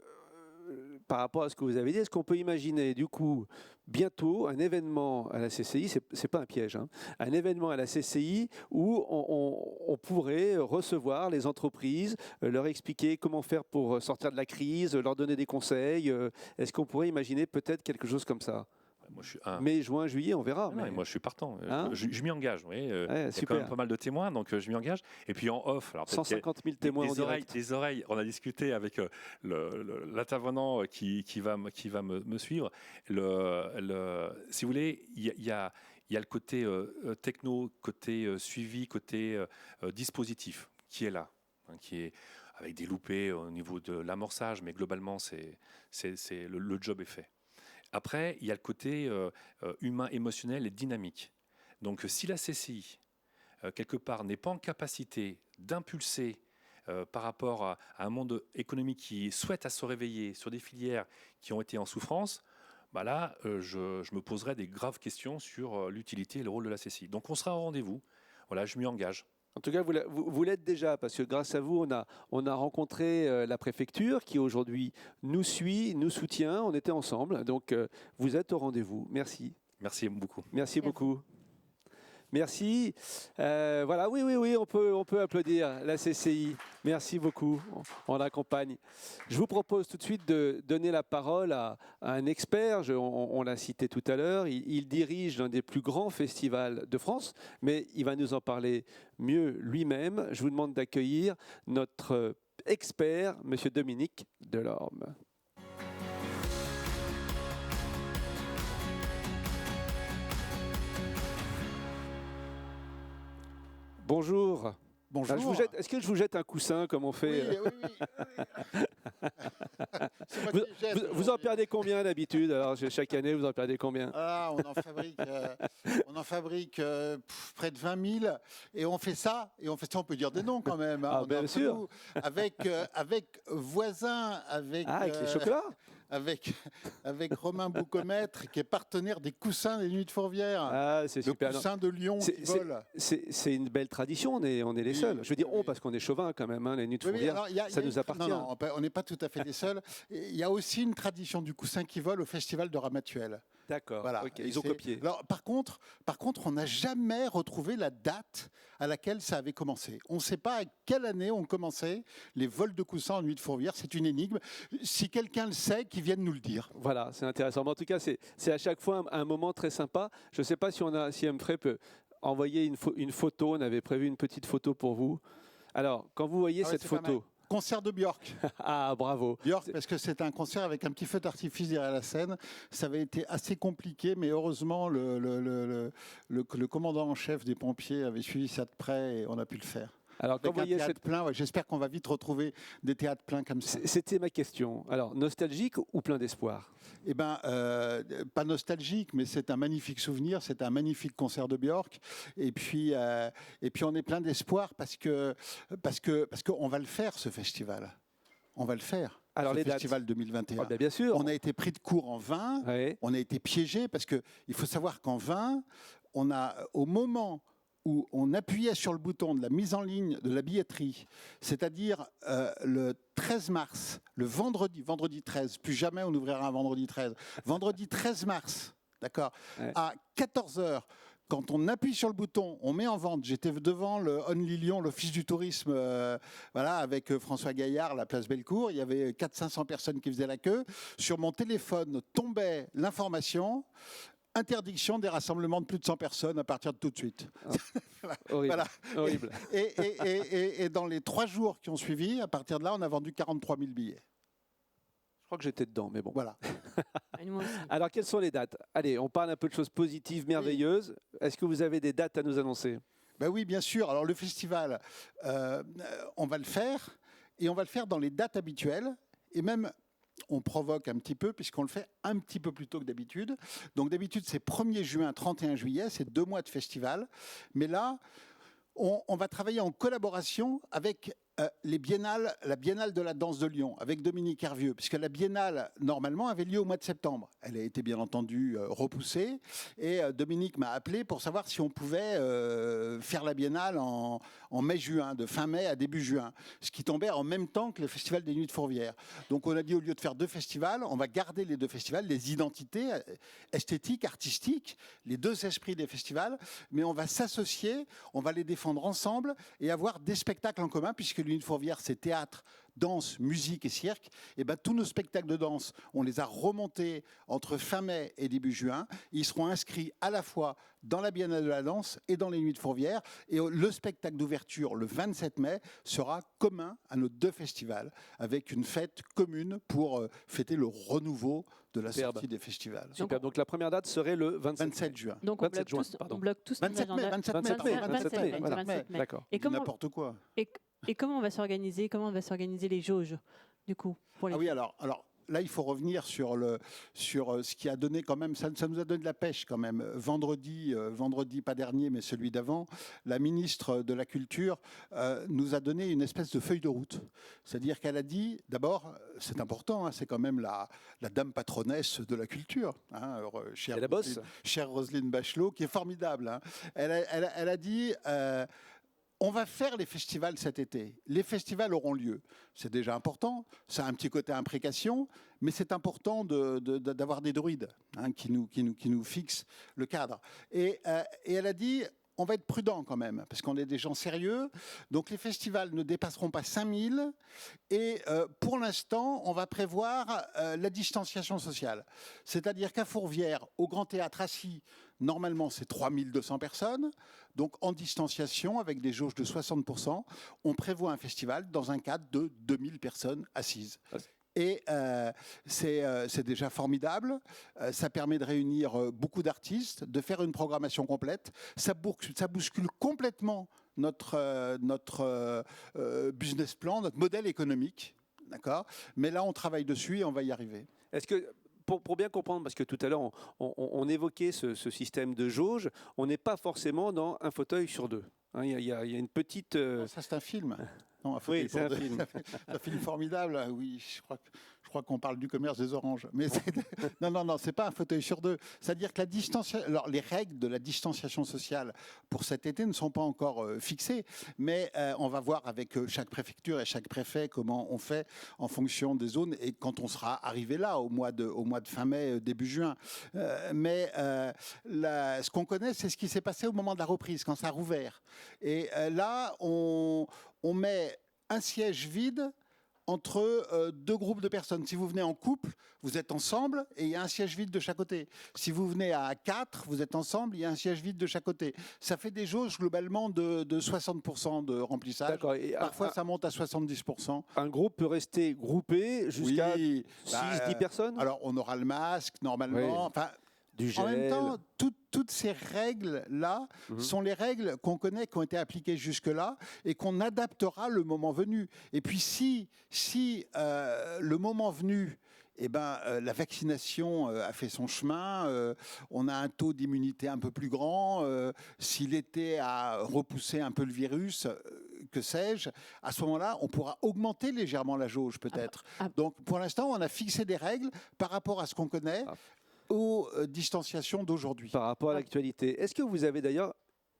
Speaker 1: par rapport à ce que vous avez dit, est-ce qu'on peut imaginer du coup bientôt un événement à la CCI, c'est pas un piège, hein, un événement à la CCI où on pourrait recevoir les entreprises, leur expliquer comment faire pour sortir de la crise, leur donner des conseils. Est-ce qu'on pourrait imaginer peut-être quelque chose comme ça ?
Speaker 4: Moi,
Speaker 1: mai, juin, juillet, on verra.
Speaker 4: Mais moi, je suis partant.
Speaker 1: Hein,
Speaker 4: je m'y engage. Il y a
Speaker 1: super.
Speaker 4: quand même pas mal de témoins, donc je m'y engage. Et puis en off, alors
Speaker 1: 150 000 témoins en direct.
Speaker 4: Des oreilles. On a discuté avec l'intervenant qui va me suivre. Si vous voulez, il y a le côté techno, côté suivi, côté dispositif qui est là, hein, qui est avec des loupés au niveau de l'amorçage, mais globalement, le job est fait. Après, il y a le côté humain, émotionnel et dynamique. Donc, si la CCI, quelque part, n'est pas en capacité d'impulser par rapport à un monde économique qui souhaite à se réveiller sur des filières qui ont été en souffrance, là, je me poserai des graves questions sur l'utilité et le rôle de la CCI. Donc, on sera au rendez-vous. Voilà, je m'y engage.
Speaker 1: En tout cas, vous l'êtes déjà, parce que grâce à vous, on a rencontré la préfecture qui aujourd'hui nous suit, nous soutient. On était ensemble, donc vous êtes au rendez-vous. Merci.
Speaker 4: Merci beaucoup.
Speaker 1: Merci beaucoup. Merci. Voilà, oui, on peut applaudir la CCI. Merci beaucoup. On l'accompagne. Je vous propose tout de suite de donner la parole à un expert. On l'a cité tout à l'heure. Il dirige l'un des plus grands festivals de France, mais il va nous en parler mieux lui-même. Je vous demande d'accueillir notre expert, Monsieur Dominique Delorme. Bonjour.
Speaker 6: Bonjour.
Speaker 1: Est-ce que je vous jette un coussin comme on fait?
Speaker 6: Oui.
Speaker 1: Vous en perdez combien d'habitude? Alors chaque année, vous en perdez combien?
Speaker 6: On en fabrique près de 20 000 et on fait ça, on peut dire des noms quand même. Hein,
Speaker 1: bien sûr.
Speaker 6: Nous, avec voisins, avec
Speaker 1: les chocolats.
Speaker 6: Avec Romain Boucomètre, qui est partenaire des coussins des Nuits de Fourvière.
Speaker 1: Ah, c'est super.
Speaker 6: Le coussin de Lyon qui vole.
Speaker 1: C'est une belle tradition, on est les seuls. Je veux dire, parce qu'on est chauvin quand même, hein, les Nuits de Fourvière, ça nous appartient.
Speaker 6: Non, on n'est pas tout à fait les seuls. Il y a aussi une tradition du coussin qui vole au festival de Ramatuelle.
Speaker 1: D'accord,
Speaker 6: voilà.
Speaker 1: Okay, ils ont copié.
Speaker 6: Alors, par contre, on n'a jamais retrouvé la date à laquelle ça avait commencé. On ne sait pas à quelle année ont commencé les vols de coussins en Nuit de Fourvière. C'est une énigme. Si quelqu'un le sait, qu'il vienne nous le dire.
Speaker 1: Voilà, c'est intéressant. Mais en tout cas, c'est à chaque fois un moment très sympa. Je ne sais pas si Humphrey peut envoyer une photo. On avait prévu une petite photo pour vous. Alors, quand vous voyez cette photo...
Speaker 6: Concert de Björk.
Speaker 1: Ah, bravo.
Speaker 6: Björk, parce que c'est un concert avec un petit feu d'artifice derrière la scène. Ça avait été assez compliqué, mais heureusement, le commandant en chef des pompiers avait suivi ça de près et on a pu le faire.
Speaker 1: Alors, quand
Speaker 6: Avec
Speaker 1: vous
Speaker 6: un
Speaker 1: voyez
Speaker 6: théâtre
Speaker 1: cette...
Speaker 6: plein, ouais, j'espère qu'on va vite retrouver des théâtres pleins comme ça.
Speaker 1: C'était ma question. Alors, nostalgique ou plein d'espoir?
Speaker 6: Eh ben, pas nostalgique, mais c'est un magnifique souvenir. C'est un magnifique concert de Björk. Et puis on est plein d'espoir parce qu'on va le faire, ce festival. On va le faire.
Speaker 1: Alors,
Speaker 6: ce
Speaker 1: les dates.
Speaker 6: festival 2021.
Speaker 1: Ah, ben, bien sûr.
Speaker 6: On a été pris de court en vin.
Speaker 1: Ouais.
Speaker 6: On a été piégé parce qu'il faut savoir qu'en vin, on a, au moment où on appuyait sur le bouton de la mise en ligne de la billetterie, c'est-à-dire le 13 mars, le vendredi 13, plus jamais on ouvrira un vendredi 13, vendredi 13 mars, d'accord,
Speaker 1: Ouais.
Speaker 6: à 14h, quand on appuie sur le bouton, on met en vente. J'étais devant le Only Lyon, l'Office du tourisme, voilà, avec François Gaillard, la place Bellecour. Il y avait 400-500 personnes qui faisaient la queue. Sur mon téléphone tombait l'information. Interdiction des rassemblements de plus de 100 personnes à partir de tout de suite.
Speaker 1: Horrible.
Speaker 6: Voilà.
Speaker 1: Horrible.
Speaker 6: Et dans les 3 jours qui ont suivi, à partir de là, on a vendu 43 000 billets.
Speaker 1: Je crois que j'étais dedans, mais bon.
Speaker 6: Voilà.
Speaker 5: Et nous aussi.
Speaker 1: Alors, quelles sont les dates? Allez, on parle un peu de choses positives, merveilleuses. Est-ce que vous avez des dates à nous annoncer?
Speaker 6: Ben oui, bien sûr. Alors le festival, on va le faire, et on va le faire dans les dates habituelles, et même on provoque un petit peu puisqu'on le fait un petit peu plus tôt que d'habitude. Donc d'habitude c'est 1er juin, 31 juillet, c'est 2 mois de festival. Mais là, on va travailler en collaboration avec la Biennale de la danse de Lyon, avec Dominique Hervieux, puisque la Biennale, normalement, avait lieu au mois de septembre. Elle a été, bien entendu, repoussée, et Dominique m'a appelé pour savoir si on pouvait faire la Biennale en mai-juin, de fin mai à début juin, ce qui tombait en même temps que le Festival des Nuits de Fourvière. Donc on a dit, au lieu de faire 2 festivals, on va garder les 2 festivals, les identités esthétiques, artistiques, les 2 esprits des festivals, mais on va s'associer, on va les défendre ensemble et avoir des spectacles en commun, puisque l'Union de Fourvière, c'est théâtre, danse, musique et cirque. Et ben, tous nos spectacles de danse, on les a remontés entre fin mai et début juin. Ils seront inscrits à la fois dans la Biennale de la danse et dans les Nuits de Fourvière. Et le spectacle d'ouverture, le 27 mai, sera commun à nos 2 festivals, avec une fête commune pour fêter le renouveau de la
Speaker 1: Superbe.
Speaker 6: sortie des festivals.
Speaker 1: Super. Donc la première date serait le
Speaker 6: 27 juin.
Speaker 7: Donc on
Speaker 1: 27
Speaker 7: bloque
Speaker 1: juin,
Speaker 7: tous,
Speaker 1: pardon.
Speaker 7: on bloque tous nos
Speaker 6: 27 mai,
Speaker 7: agendas.
Speaker 6: 27 mai,
Speaker 1: 27 mai,
Speaker 6: pardon,
Speaker 1: 27 mai, voilà.
Speaker 7: 27 mai.
Speaker 1: D'accord.
Speaker 7: Et comment,
Speaker 6: n'importe quoi.
Speaker 7: et comment on va s'organiser? Comment on va s'organiser les jauges, du coup, pour les...
Speaker 6: Ah oui, alors là, il faut revenir sur ce qui a donné quand même, ça nous a donné de la pêche quand même. Vendredi, pas dernier, mais celui d'avant, la ministre de la Culture nous a donné une espèce de feuille de route. C'est-à-dire qu'elle a dit, d'abord, c'est important, hein, c'est quand même la dame patronesse de la culture, hein,
Speaker 1: Et la bosse.
Speaker 6: chère Roselyne Bachelot, qui est formidable. Hein. Elle a dit... on va faire les festivals cet été. Les festivals auront lieu. C'est déjà important. Ça a un petit côté imprécation, mais c'est important d'avoir des druides, hein, qui nous fixent le cadre. Et elle a dit, on va être prudent quand même, parce qu'on est des gens sérieux. Donc les festivals ne dépasseront pas 5000. Et pour l'instant, on va prévoir la distanciation sociale. C'est-à-dire qu'à Fourvière, au Grand Théâtre assis, normalement, c'est 3200 personnes. Donc, en distanciation, avec des jauges de 60%, on prévoit un festival dans un cadre de 2000 personnes assises. Et c'est déjà formidable. Ça permet de réunir beaucoup d'artistes, de faire une programmation complète. Ça bouscule complètement notre business plan, notre modèle économique. D'accord ? Mais là, on travaille dessus et on va y arriver.
Speaker 1: Est-ce que, pour bien comprendre, parce que tout à l'heure, on évoquait ce système de jauge, on n'est pas forcément dans un fauteuil sur 2. Hein, il y a une petite...
Speaker 6: Ça, c'est un film. Non,
Speaker 1: Oui, c'est un film.
Speaker 6: Un film formidable. Oui, je crois qu'on parle du commerce des oranges. Mais non, c'est pas un fauteuil sur 2. C'est-à-dire que les règles de la distanciation sociale pour cet été ne sont pas encore fixées. Mais on va voir avec chaque préfecture et chaque préfet comment on fait en fonction des zones. Et quand on sera arrivé là, au mois de fin mai, début juin. Ce qu'on connaît, c'est ce qui s'est passé au moment de la reprise, quand ça a rouvert. Et là, on met un siège vide entre 2 groupes de personnes. Si vous venez en couple, vous êtes ensemble et il y a un siège vide de chaque côté. Si vous venez à 4, vous êtes ensemble, il y a un siège vide de chaque côté. Ça fait des jauges globalement de 60% de remplissage.
Speaker 1: D'accord. Et
Speaker 6: parfois, ça monte à 70%.
Speaker 1: Un groupe peut rester groupé jusqu'à 6-10 personnes.
Speaker 6: Alors, on aura le masque, normalement.
Speaker 1: Oui.
Speaker 6: Enfin,
Speaker 1: Du gel.
Speaker 6: en même temps, toutes ces règles-là sont les règles qu'on connaît, qui ont été appliquées jusque-là et qu'on adaptera le moment venu. Et puis si le moment venu, la vaccination a fait son chemin, on a un taux d'immunité un peu plus grand, s'il était à repousser un peu le virus, que sais-je, à ce moment-là, on pourra augmenter légèrement la jauge peut-être. Donc pour l'instant, on a fixé des règles par rapport à ce qu'on connaît aux distanciations d'aujourd'hui.
Speaker 1: Par rapport à l'actualité, est-ce que vous avez d'ailleurs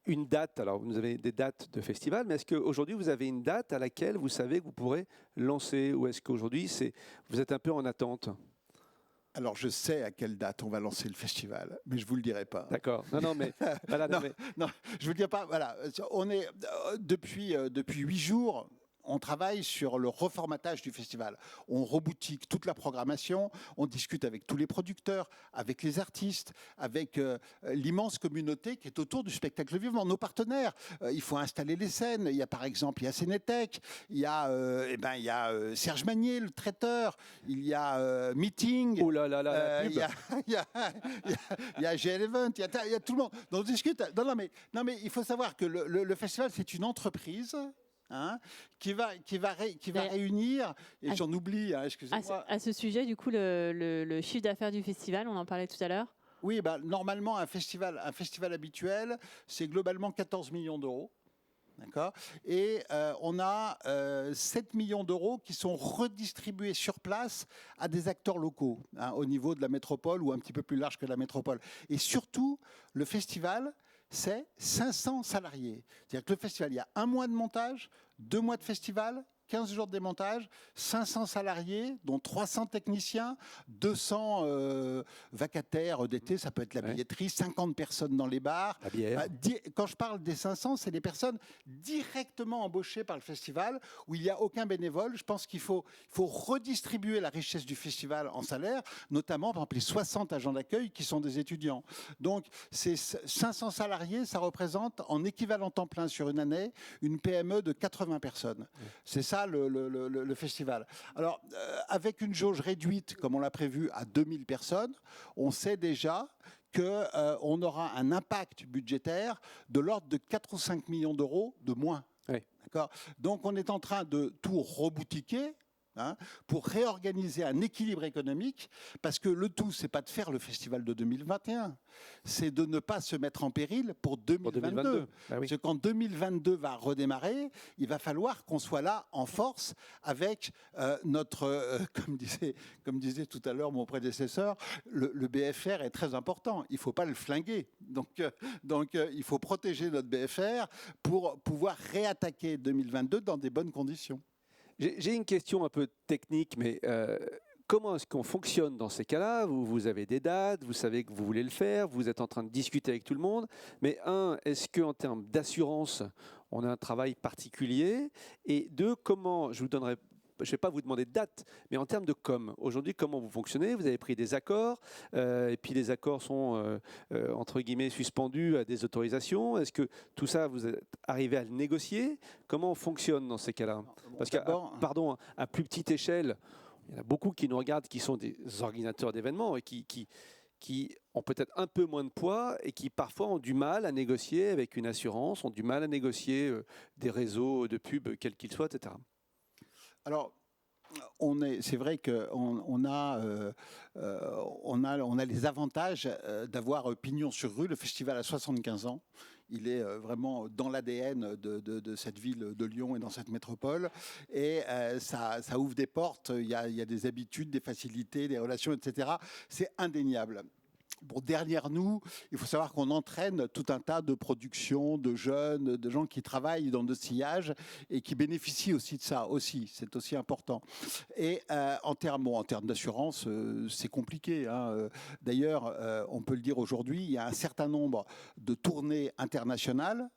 Speaker 1: une date? Alors, vous avez des dates de festival, mais est-ce qu'aujourd'hui, vous avez une date à laquelle vous savez que vous pourrez lancer? Ou est-ce qu'aujourd'hui, vous êtes un peu en attente?
Speaker 6: Alors, je sais à quelle date on va lancer le festival, mais je ne vous le dirai pas.
Speaker 1: D'accord. Non, mais... Voilà,
Speaker 6: non, je ne vous le dirai pas. Voilà. On est, depuis 8 jours... On travaille sur le reformatage du festival. On reboutique toute la programmation, on discute avec tous les producteurs, avec les artistes, avec l'immense communauté qui est autour du spectacle vivant, nos partenaires. Il faut installer les scènes. Il y a par exemple, il y a Sénétech, il y a Serge Magnier, le traiteur, il y a Meeting,
Speaker 1: oh là là, la pub.
Speaker 6: il y a GL Event, il y a tout le monde. Donc on discute. Non, mais il faut savoir que le festival, c'est une entreprise. Qui va réunir, et j'en oublie, excusez-moi.
Speaker 7: À ce sujet, du coup, le chiffre d'affaires du festival, on en parlait tout à l'heure.
Speaker 6: Oui, normalement, un festival habituel, c'est globalement 14 millions d'euros. D'accord. Et on a 7 millions d'euros qui sont redistribués sur place à des acteurs locaux, au niveau de la métropole ou un petit peu plus large que la métropole. Et surtout, le festival, c'est 500 salariés. C'est-à-dire que le festival, il y a 1 mois de montage, 2 mois de festival, 15 jours de démontage, 500 salariés, dont 300 techniciens, 200 vacataires d'été, ça peut être la billetterie, 50 personnes dans les bars.
Speaker 1: La bière.
Speaker 6: Quand je parle des 500, c'est des personnes directement embauchées par le festival, où il n'y a aucun bénévole. Je pense qu'il faut redistribuer la richesse du festival en salaire, notamment par exemple les 60 agents d'accueil qui sont des étudiants. Donc ces 500 salariés, ça représente en équivalent temps plein sur une année, une PME de 80 personnes. C'est ça le festival. Alors, avec une jauge réduite, comme on l'a prévu, à 2000 personnes, on sait déjà qu'on aura un impact budgétaire de l'ordre de 4 ou 5 millions d'euros de moins.
Speaker 1: Oui.
Speaker 6: D'accord. Donc, on est en train de tout reboutiquer, pour réorganiser un équilibre économique, parce que le tout, c'est pas de faire le festival de 2021, c'est de ne pas se mettre en péril pour 2022.
Speaker 1: Ah oui.
Speaker 6: Parce que quand 2022 va redémarrer, il va falloir qu'on soit là en force avec notre, comme disait tout à l'heure mon prédécesseur, le BFR est très important, il ne faut pas le flinguer. Donc il faut protéger notre BFR pour pouvoir réattaquer 2022 dans des bonnes conditions.
Speaker 1: J'ai une question un peu technique, mais comment est-ce qu'on fonctionne dans ces cas-là? Vous avez des dates, vous savez que vous voulez le faire, vous êtes en train de discuter avec tout le monde. Mais est-ce qu'en termes d'assurance, on a un travail particulier? Et deux, comment, je ne vais pas vous demander de date, mais en termes de com, aujourd'hui, comment vous fonctionnez? Vous avez pris des accords, et puis les accords sont, entre guillemets, suspendus à des autorisations. Est-ce que tout ça, vous êtes arrivé à le négocier? Comment on fonctionne dans ces cas-là? Parce qu'à plus petite échelle, il y en a beaucoup qui nous regardent, qui sont des organisateurs d'événements et qui ont peut-être un peu moins de poids et qui parfois ont du mal à négocier avec une assurance, ont du mal à négocier des réseaux de pub, quels qu'ils soient, etc.
Speaker 6: Alors, c'est vrai qu'on a les avantages d'avoir pignon sur rue. Le festival a 75 ans. Il est vraiment dans l'ADN de cette ville de Lyon et dans cette métropole. Et ça ouvre des portes. Il y a des habitudes, des facilités, des relations, etc. C'est indéniable. Bon, derrière nous, il faut savoir qu'on entraîne tout un tas de productions, de jeunes, de gens qui travaillent dans le sillage et qui bénéficient aussi de ça. C'est aussi important. Et en termes d'assurance, c'est compliqué. D'ailleurs, on peut le dire aujourd'hui, il y a un certain nombre de tournées internationales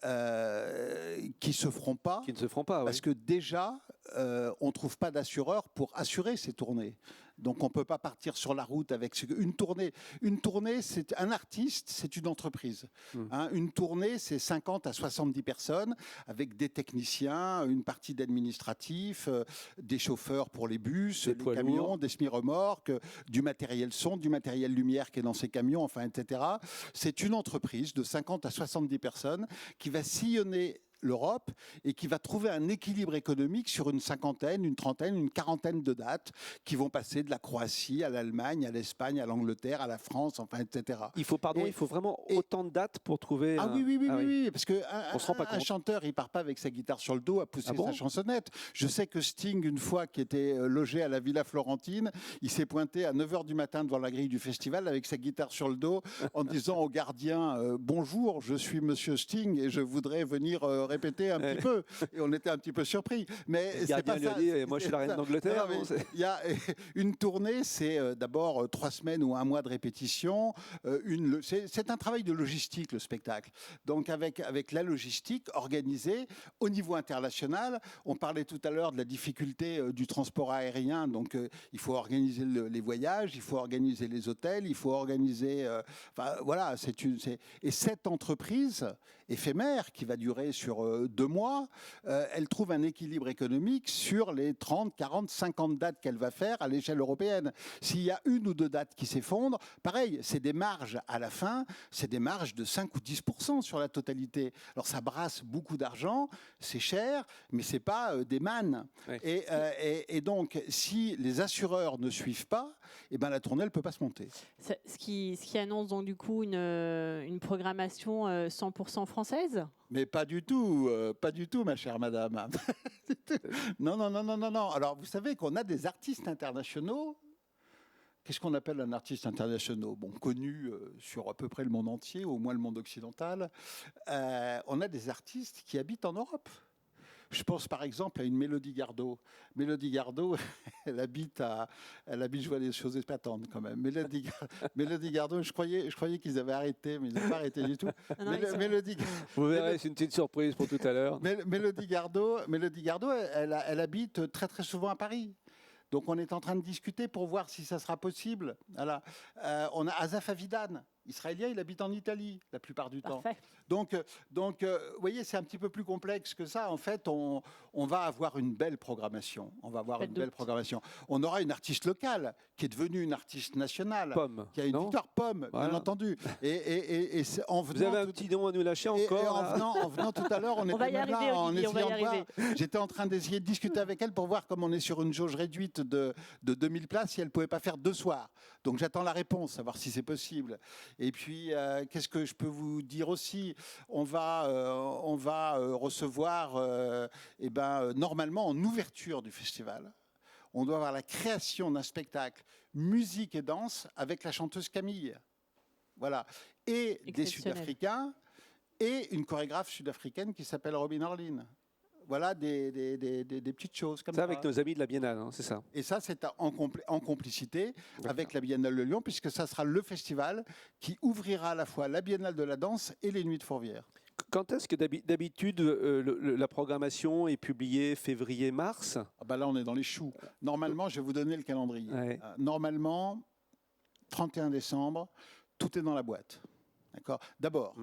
Speaker 6: qui ne se feront pas.
Speaker 1: Qui ne se feront pas,
Speaker 6: parce que déjà, on ne trouve pas d'assureur pour assurer ces tournées. Donc on ne peut pas partir sur la route avec une tournée. Une tournée, c'est un artiste, c'est une entreprise. Hein, une tournée, c'est 50 à 70 personnes avec des techniciens, une partie d'administratifs, des chauffeurs pour les bus,
Speaker 1: Des
Speaker 6: les
Speaker 1: poids
Speaker 6: camions,
Speaker 1: lourds.
Speaker 6: des semi-remorques, du matériel son, du matériel lumière qui est dans ces camions, enfin, etc. C'est une entreprise de 50 à 70 personnes qui va sillonner l'Europe et qui va trouver un équilibre économique sur une cinquantaine, une trentaine, une quarantaine de dates qui vont passer de la Croatie à l'Allemagne, à l'Espagne, à l'Angleterre, à la France, enfin, etc.
Speaker 1: Il faut vraiment autant de dates pour trouver.
Speaker 6: Ah oui, oui, oui, oui, oui, parce que
Speaker 1: On se rend pas
Speaker 6: un
Speaker 1: compte.
Speaker 6: chanteur, il part pas avec sa guitare sur le dos à pousser
Speaker 1: Ah bon
Speaker 6: sa chansonnette. Je sais que Sting, une fois qui était logé à la Villa Florentine, il s'est pointé à 9h du matin devant la grille du festival avec sa guitare sur le dos en disant au gardien bonjour, je suis Monsieur Sting et je voudrais venir répéter un petit peu. Et on était un petit peu surpris. Mais
Speaker 1: Le
Speaker 6: c'est
Speaker 1: gardien
Speaker 6: pas
Speaker 1: lui a
Speaker 6: ça.
Speaker 1: dit, moi je suis la reine d'Angleterre.
Speaker 6: Non,
Speaker 1: non, c'est-
Speaker 6: il y a une tournée, c'est d'abord 3 semaines ou 1 mois de répétition. C'est un travail de logistique, le spectacle. Donc avec la logistique organisée au niveau international, on parlait tout à l'heure de la difficulté du transport aérien. Donc il faut organiser les voyages, il faut organiser les hôtels, il faut organiser... enfin voilà, et cette entreprise éphémère qui va durer sur 2 mois, elle trouve un équilibre économique sur les 30, 40, 50 dates qu'elle va faire à l'échelle européenne. S'il y a 1 ou 2 dates qui s'effondrent, pareil, c'est des marges à la fin, c'est des marges de 5 ou 10% sur la totalité. Alors ça brasse beaucoup d'argent, c'est cher, mais c'est pas des mannes.
Speaker 1: Ouais.
Speaker 6: Et donc, si les assureurs ne suivent pas, eh ben, la tournée ne peut pas se monter.
Speaker 7: Ce qui annonce donc du coup une programmation 100% française.
Speaker 6: Mais pas du tout, ma chère madame. Non, non, non, non, non, non. Alors, vous savez qu'on a des artistes internationaux. Qu'est-ce qu'on appelle un artiste international? Bon, connu sur à peu près le monde entier, au moins le monde occidental. On a des artistes qui habitent en Europe. Je pense par exemple à une Mélodie Gardot. Mélodie Gardot, elle habite, je vois des choses épatantes quand même. Mélodie Gardot, je croyais qu'ils avaient arrêté, mais ils n'ont pas arrêté du tout.
Speaker 7: Non, non, ils sont-
Speaker 6: Mélodie,
Speaker 1: Vous verrez, c'est une petite surprise pour tout à l'heure.
Speaker 6: Mélodie Gardot, elle habite très très souvent à Paris. Donc on est en train de discuter pour voir si ça sera possible. Voilà. On a Asaf Avidan, israélien, il habite en Italie la plupart du temps.
Speaker 7: Parfait.
Speaker 6: Donc, vous voyez, c'est un petit peu plus complexe que ça. En fait, on va avoir une belle programmation. On va avoir
Speaker 7: Pas
Speaker 6: une
Speaker 7: de
Speaker 6: belle
Speaker 7: doute.
Speaker 6: programmation. On aura une artiste locale qui est devenue une artiste nationale,
Speaker 1: Pomme.
Speaker 6: qui a une
Speaker 1: non
Speaker 6: victoire Pomme,
Speaker 1: Voilà.
Speaker 6: bien entendu. Et en
Speaker 1: Vous
Speaker 6: venant
Speaker 1: avez un
Speaker 6: tout-
Speaker 1: petit nom à nous lâcher
Speaker 6: et
Speaker 1: encore
Speaker 6: en
Speaker 1: là
Speaker 6: venant tout à l'heure, on
Speaker 7: va
Speaker 6: était
Speaker 7: y
Speaker 6: même
Speaker 7: arriver,
Speaker 6: là en
Speaker 7: Olivier, on va y
Speaker 6: essayant de voir.
Speaker 7: arriver.
Speaker 6: J'étais en train d'essayer de discuter avec elle pour voir, comme on est sur une jauge réduite de 2000 places, si elle ne pouvait pas faire 2 soirs. Donc j'attends la réponse, savoir si c'est possible. Et puis, qu'est-ce que je peux vous dire aussi? On va recevoir, normalement, en ouverture du festival, on doit avoir la création d'un spectacle musique et danse avec la chanteuse Camille. Voilà. Et des
Speaker 7: Exceptionnel.
Speaker 6: Sud-Africains et une chorégraphe sud-africaine qui s'appelle Robin Orlin. Voilà des petites choses comme
Speaker 1: Ça
Speaker 6: ça.
Speaker 1: avec nos amis de la Biennale, hein, c'est ça.
Speaker 6: Et ça, c'est en complicité avec la Biennale de Lyon, puisque ça sera le festival qui ouvrira à la fois la Biennale de la danse et les Nuits de Fourvière.
Speaker 1: Quand est-ce que d'habitude la programmation est publiée février-mars?
Speaker 6: Ah bah là, on est dans les choux. Normalement, je vais vous donner le calendrier.
Speaker 1: Ouais.
Speaker 6: Normalement, 31 décembre, tout est dans la boîte. D'accord. D'abord,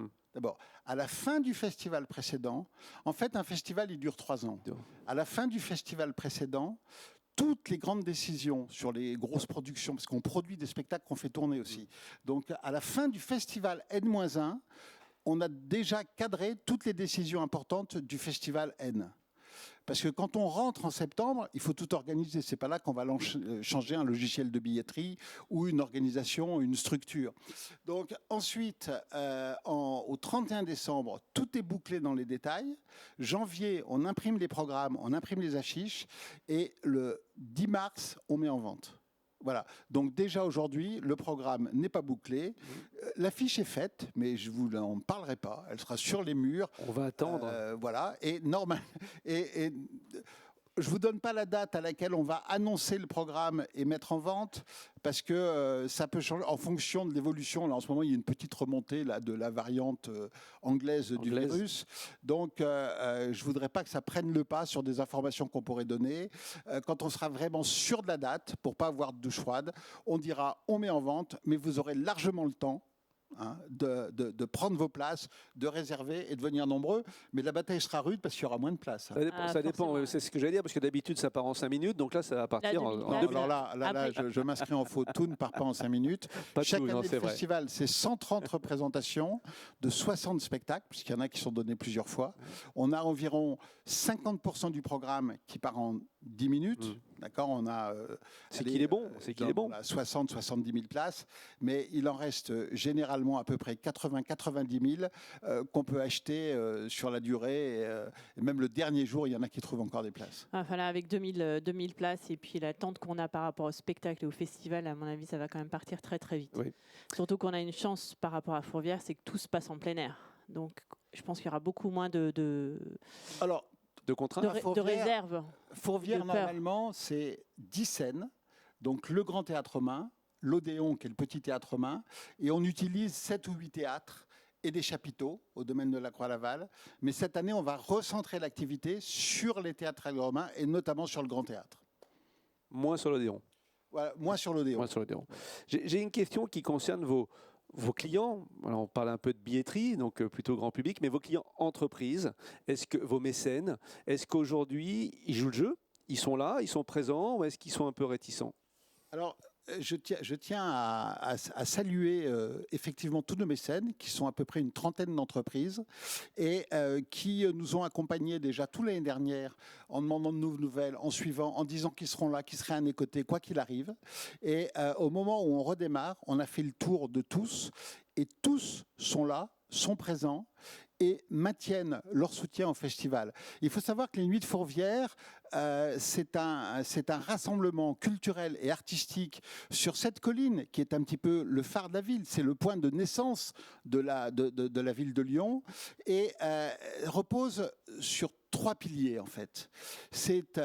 Speaker 6: à la fin du festival précédent, en fait, un festival, il dure 3 ans. À la fin du festival précédent, toutes les grandes décisions sur les grosses productions, parce qu'on produit des spectacles qu'on fait tourner aussi. Donc, à la fin du festival N-1, on a déjà cadré toutes les décisions importantes du festival N. Parce que quand on rentre en septembre, il faut tout organiser. C'est pas là qu'on va changer un logiciel de billetterie ou une organisation, une structure. Donc ensuite, au 31 décembre, tout est bouclé dans les détails. Janvier, on imprime les programmes, on imprime les affiches. Et le 10 mars, on met en vente. Voilà. Donc déjà aujourd'hui, le programme n'est pas bouclé. L'affiche est faite, mais je vous en parlerai pas. Elle sera sur les murs.
Speaker 1: On va attendre.
Speaker 6: Voilà. Et je ne vous donne pas la date à laquelle on va annoncer le programme et mettre en vente, parce que ça peut changer en fonction de l'évolution. Là, en ce moment, il y a une petite remontée là, de la variante anglaise du virus. Donc, je ne voudrais pas que ça prenne le pas sur des informations qu'on pourrait donner. Quand on sera vraiment sûr de la date, pour ne pas avoir de douche froide, on dira on met en vente, mais vous aurez largement le temps de prendre vos places, de réserver et de venir nombreux. Mais la bataille sera rude parce qu'il y aura moins de places.
Speaker 1: Ça dépend, c'est ce que j'allais dire, parce que d'habitude, ça part en 5 minutes. Donc là, ça va partir en 2 minutes.
Speaker 6: Alors là, je m'inscris en faux. Tout ne part pas en 5 minutes. Chaque année, le festival, c'est 130 représentations de 60 spectacles, puisqu'il y en a qui sont donnés plusieurs fois. On a environ 50% du programme qui part en 10 minutes. D'accord, on a.
Speaker 1: C'est qu'il est bon. C'est qu'il est bon.
Speaker 6: 60-70 000 places, mais il en reste généralement à peu près 80-90 000 qu'on peut acheter sur la durée. Et même le dernier jour, il y en a qui trouvent encore des places.
Speaker 7: Voilà, avec 2000 places et puis l'attente qu'on a par rapport au spectacle et au festival, à mon avis, ça va quand même partir très très vite.
Speaker 1: Oui.
Speaker 7: Surtout qu'on a une chance par rapport à Fourvière, c'est que tout se passe en plein air. Donc, je pense qu'il y aura beaucoup moins de
Speaker 1: contraintes,
Speaker 7: de réserves.
Speaker 6: Fourvière, normalement, c'est 10 scènes. Donc, le Grand Théâtre Romain, l'Odéon, qui est le petit théâtre romain, et on utilise 7 ou 8 théâtres et des chapiteaux au domaine de la Croix-Laval. Mais cette année, on va recentrer l'activité sur les théâtres romains et notamment sur le Grand Théâtre.
Speaker 1: Moins sur l'Odéon.
Speaker 6: Voilà, moins sur l'Odéon.
Speaker 1: J'ai une question qui concerne vos clients. Alors, on parle un peu de billetterie, donc plutôt grand public, mais vos clients entreprises, vos mécènes, est-ce qu'aujourd'hui, ils jouent le jeu? Ils sont là, ils sont présents, ou est-ce qu'ils sont un peu réticents?
Speaker 6: Alors, je tiens à saluer effectivement tous nos mécènes, qui sont à peu près une trentaine d'entreprises, et qui nous ont accompagnés déjà toute l'année dernière en demandant de nos nouvelles, en suivant, en disant qu'ils seront là, qu'ils seraient à nos côtés, quoi qu'il arrive. Et au moment où on redémarre, on a fait le tour de tous, et tous sont là, sont présents, et maintiennent leur soutien au festival. Il faut savoir que les Nuits de Fourvière, c'est un rassemblement culturel et artistique sur cette colline qui est un petit peu le phare de la ville. C'est le point de naissance de la ville de Lyon et repose sur 3 piliers en fait. C'est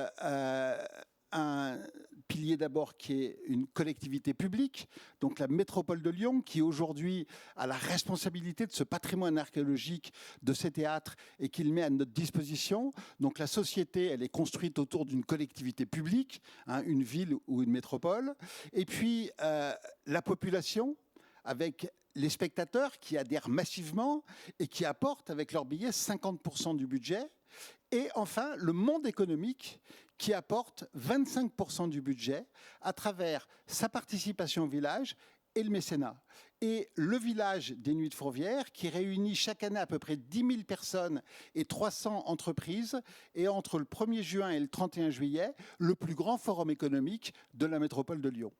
Speaker 6: un pilier d'abord qui est une collectivité publique, donc la métropole de Lyon, qui aujourd'hui a la responsabilité de ce patrimoine archéologique de ces théâtres et qu'il met à notre disposition. Donc la société, elle est construite autour d'une collectivité publique, une ville ou une métropole. Et puis la population, avec les spectateurs qui adhèrent massivement et qui apportent avec leurs billets 50% du budget. Et enfin, le monde économique qui apporte 25% du budget à travers sa participation au village et le mécénat. Et le village des Nuits de Fourvière, qui réunit chaque année à peu près 10 000 personnes et 300 entreprises, et entre le 1er juin et le 31 juillet, le plus grand forum économique de la métropole de Lyon.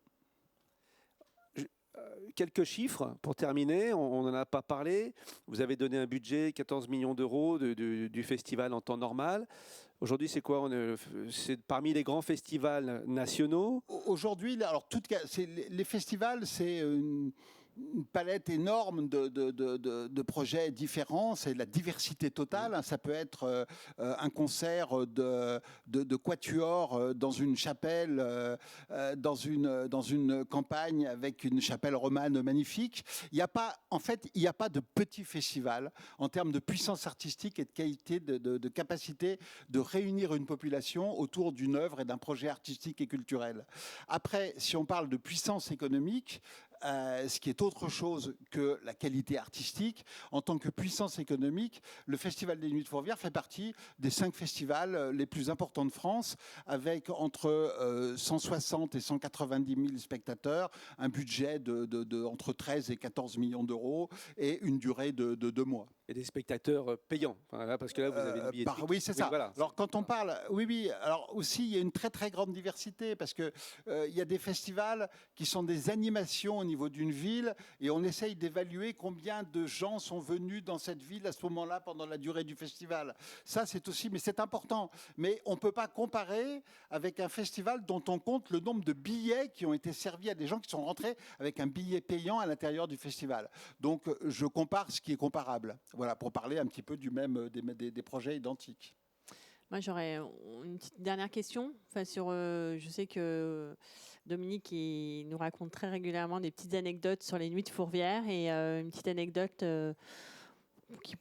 Speaker 1: Quelques chiffres pour terminer, on n'en a pas parlé. Vous avez donné un budget 14 millions d'euros du festival en temps normal. Aujourd'hui, c'est quoi? C'est parmi les grands festivals nationaux.
Speaker 6: Aujourd'hui, les festivals, c'est une palette énorme de projets différents. C'est la diversité totale. Ça peut être un concert de quatuor dans une chapelle, dans une campagne avec une chapelle romane magnifique. Il n'y a pas de petit festival en termes de puissance artistique et de qualité, de capacité de réunir une population autour d'une œuvre et d'un projet artistique et culturel. Après, si on parle de puissance économique, ce qui est autre chose que la qualité artistique. En tant que puissance économique, le Festival des Nuits de Fourvière fait partie des 5 festivals les plus importants de France, avec entre 160 et 190 000 spectateurs, un budget entre 13 et 14 millions d'euros et une durée de 2 mois.
Speaker 1: Et des spectateurs payants, parce que là, vous avez une billetterie.
Speaker 6: Oui, c'est ça.
Speaker 1: Voilà.
Speaker 6: Alors, quand on parle... Oui. Alors, aussi, il y a une très, très grande diversité, parce qu'il y a des festivals qui sont des animations au niveau d'une ville, et on essaye d'évaluer combien de gens sont venus dans cette ville à ce moment-là, pendant la durée du festival. Ça, c'est aussi... Mais c'est important. Mais on ne peut pas comparer avec un festival dont on compte le nombre de billets qui ont été servis à des gens qui sont rentrés avec un billet payant à l'intérieur du festival. Donc, je compare ce qui est comparable. Voilà, pour parler un petit peu des projets identiques.
Speaker 7: Moi, j'aurais une petite dernière question. Enfin, je sais que Dominique il nous raconte très régulièrement des petites anecdotes sur les nuits de Fourvière et une petite anecdote qui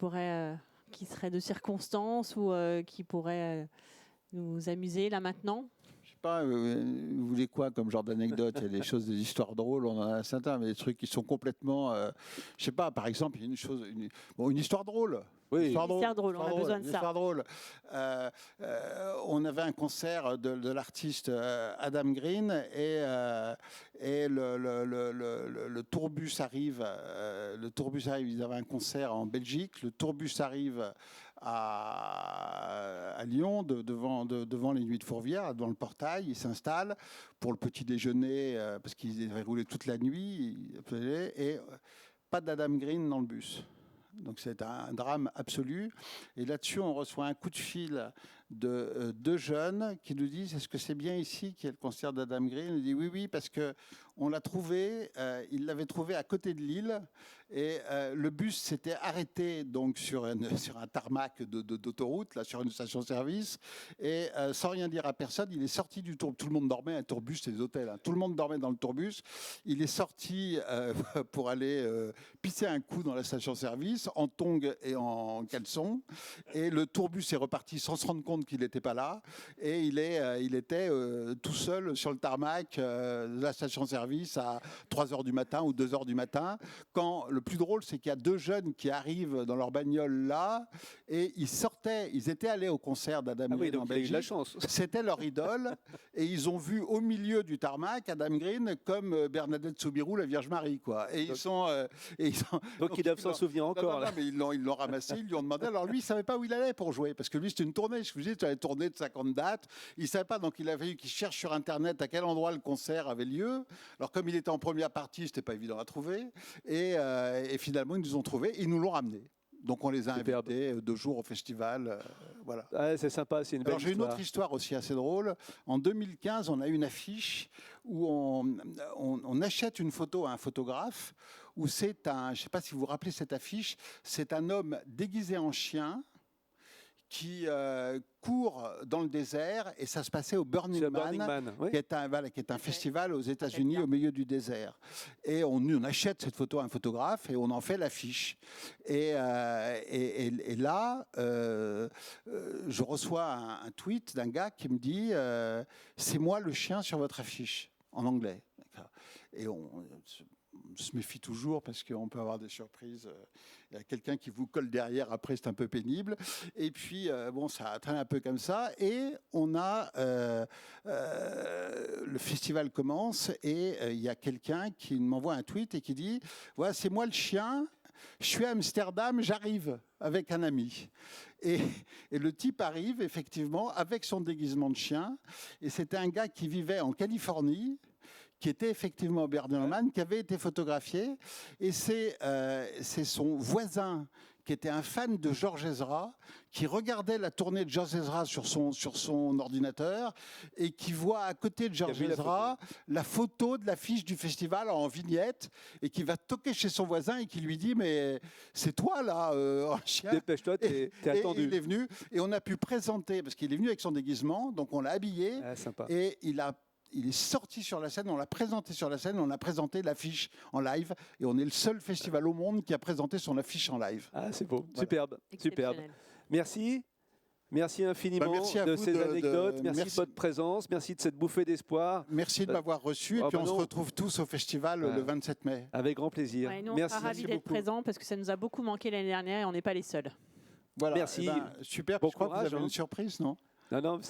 Speaker 7: serait de circonstance ou qui pourrait nous amuser là maintenant.
Speaker 6: Je sais pas, vous voulez quoi comme genre d'anecdote? Il y a des choses, des histoires drôles, on en a certains, mais des trucs qui sont complètement, je sais pas, par exemple, il y a une histoire drôle.
Speaker 1: Oui.
Speaker 7: Histoire drôle, on a besoin de ça.
Speaker 6: Histoire drôle. On avait un concert de l'artiste Adam Green et le tourbus arrive. Ils avaient un concert en Belgique. Le tourbus arrive à Lyon, devant les Nuits de Fourvière, devant le portail. Il s'installe pour le petit déjeuner parce qu'ils avaient roulé toute la nuit. Et pas d'Adam Green dans le bus. Donc c'est un drame absolu. Et là-dessus, on reçoit un coup de fil de deux jeunes qui nous disent: est-ce que c'est bien ici qu'il y a le concert d'Adam Green? On dit oui, parce qu'on l'a trouvé, il l'avait trouvé à côté de Lille. Et le bus s'était arrêté donc sur un tarmac d'autoroute, là, sur une station-service. Et sans rien dire à personne, il est sorti du tourbus. Tout le monde dormait, un tourbus, c'est des hôtels. Hein. Tout le monde dormait dans le tourbus. Il est sorti pour aller pisser un coup dans la station-service, en tongs et en caleçon. Et le tourbus est reparti sans se rendre compte qu'il n'était pas là. Et il était tout seul sur le tarmac de la station-service à 3h du matin ou 2h du matin, quand le plus drôle, c'est qu'il y a deux jeunes qui arrivent dans leur bagnole là, et ils étaient allés au concert d'Adam Green en Belgique.
Speaker 1: La chance.
Speaker 6: C'était leur idole, et ils ont vu au milieu du tarmac Adam Green comme Bernadette Soubirous, la Vierge Marie, quoi. Et
Speaker 1: Donc ils doivent s'en souvenir encore.
Speaker 6: Non, mais ils l'ont ramassé, ils lui ont demandé. Alors lui, il savait pas où il allait pour jouer, parce que lui, c'était une tournée. Je vous dis, tu avais tourné de 50 dates. Il savait pas, donc il a fallu qu'il cherche sur Internet à quel endroit le concert avait lieu. Alors comme il était en première partie, c'était pas évident à trouver. Et finalement, ils nous ont trouvés, ils nous l'ont ramené. Donc on les a invités 2 jours au festival. Voilà.
Speaker 1: Ah, c'est sympa, c'est une belle
Speaker 6: Alors j'ai une autre histoire aussi assez drôle. En 2015, on a une affiche où on achète une photo à un photographe, où c'est je ne sais pas si vous vous rappelez cette affiche, c'est un homme déguisé en chien qui court dans le désert, et ça se passait au Burning Man, oui, qui est un festival aux États-Unis au milieu du désert. Et on achète cette photo à un photographe et on en fait l'affiche. Et là, je reçois un tweet d'un gars qui me dit c'est moi le chien sur votre affiche, en anglais. Et on se méfie toujours parce qu'on peut avoir des surprises. Il y a quelqu'un qui vous colle derrière, après c'est un peu pénible. Et puis, ça traîne un peu comme ça. Et on a... le festival commence et il y a quelqu'un qui m'envoie un tweet et qui dit « Voilà, c'est moi le chien, je suis à Amsterdam, j'arrive avec un ami. » Et le type arrive effectivement avec son déguisement de chien. Et c'était un gars qui vivait en Californie, qui était effectivement Burning Man, qui avait été photographié. Et c'est son voisin, qui était un fan de George Ezra, qui regardait la tournée de George Ezra sur son ordinateur, et qui voit à côté de George Ezra la photo de l'affiche du festival en vignette, et qui va toquer chez son voisin et qui lui dit « Mais c'est toi là, un chien ?»
Speaker 1: Dépêche-toi, t'es attendu.
Speaker 6: Et il est venu, et on a pu présenter, parce qu'il est venu avec son déguisement, donc on l'a habillé, et il est sorti sur la scène, on l'a présenté sur la scène, on a présenté l'affiche en live, et on est le seul festival au monde qui a présenté son affiche en live.
Speaker 1: Ah, c'est beau, voilà. Superbe. Merci. Merci infiniment de ces anecdotes, merci de votre présence, merci de cette bouffée d'espoir.
Speaker 6: Merci de m'avoir reçu, et puis on se retrouve tous au festival le 27 mai.
Speaker 1: Avec grand plaisir.
Speaker 7: Ouais, nous, on sera ravis d'être présents, parce que ça nous a beaucoup manqué l'année dernière et on n'est pas les seuls.
Speaker 6: Voilà,
Speaker 1: merci.
Speaker 6: Super,
Speaker 1: bon
Speaker 6: je crois
Speaker 1: courage,
Speaker 6: que vous avez une surprise, non ?
Speaker 1: Non,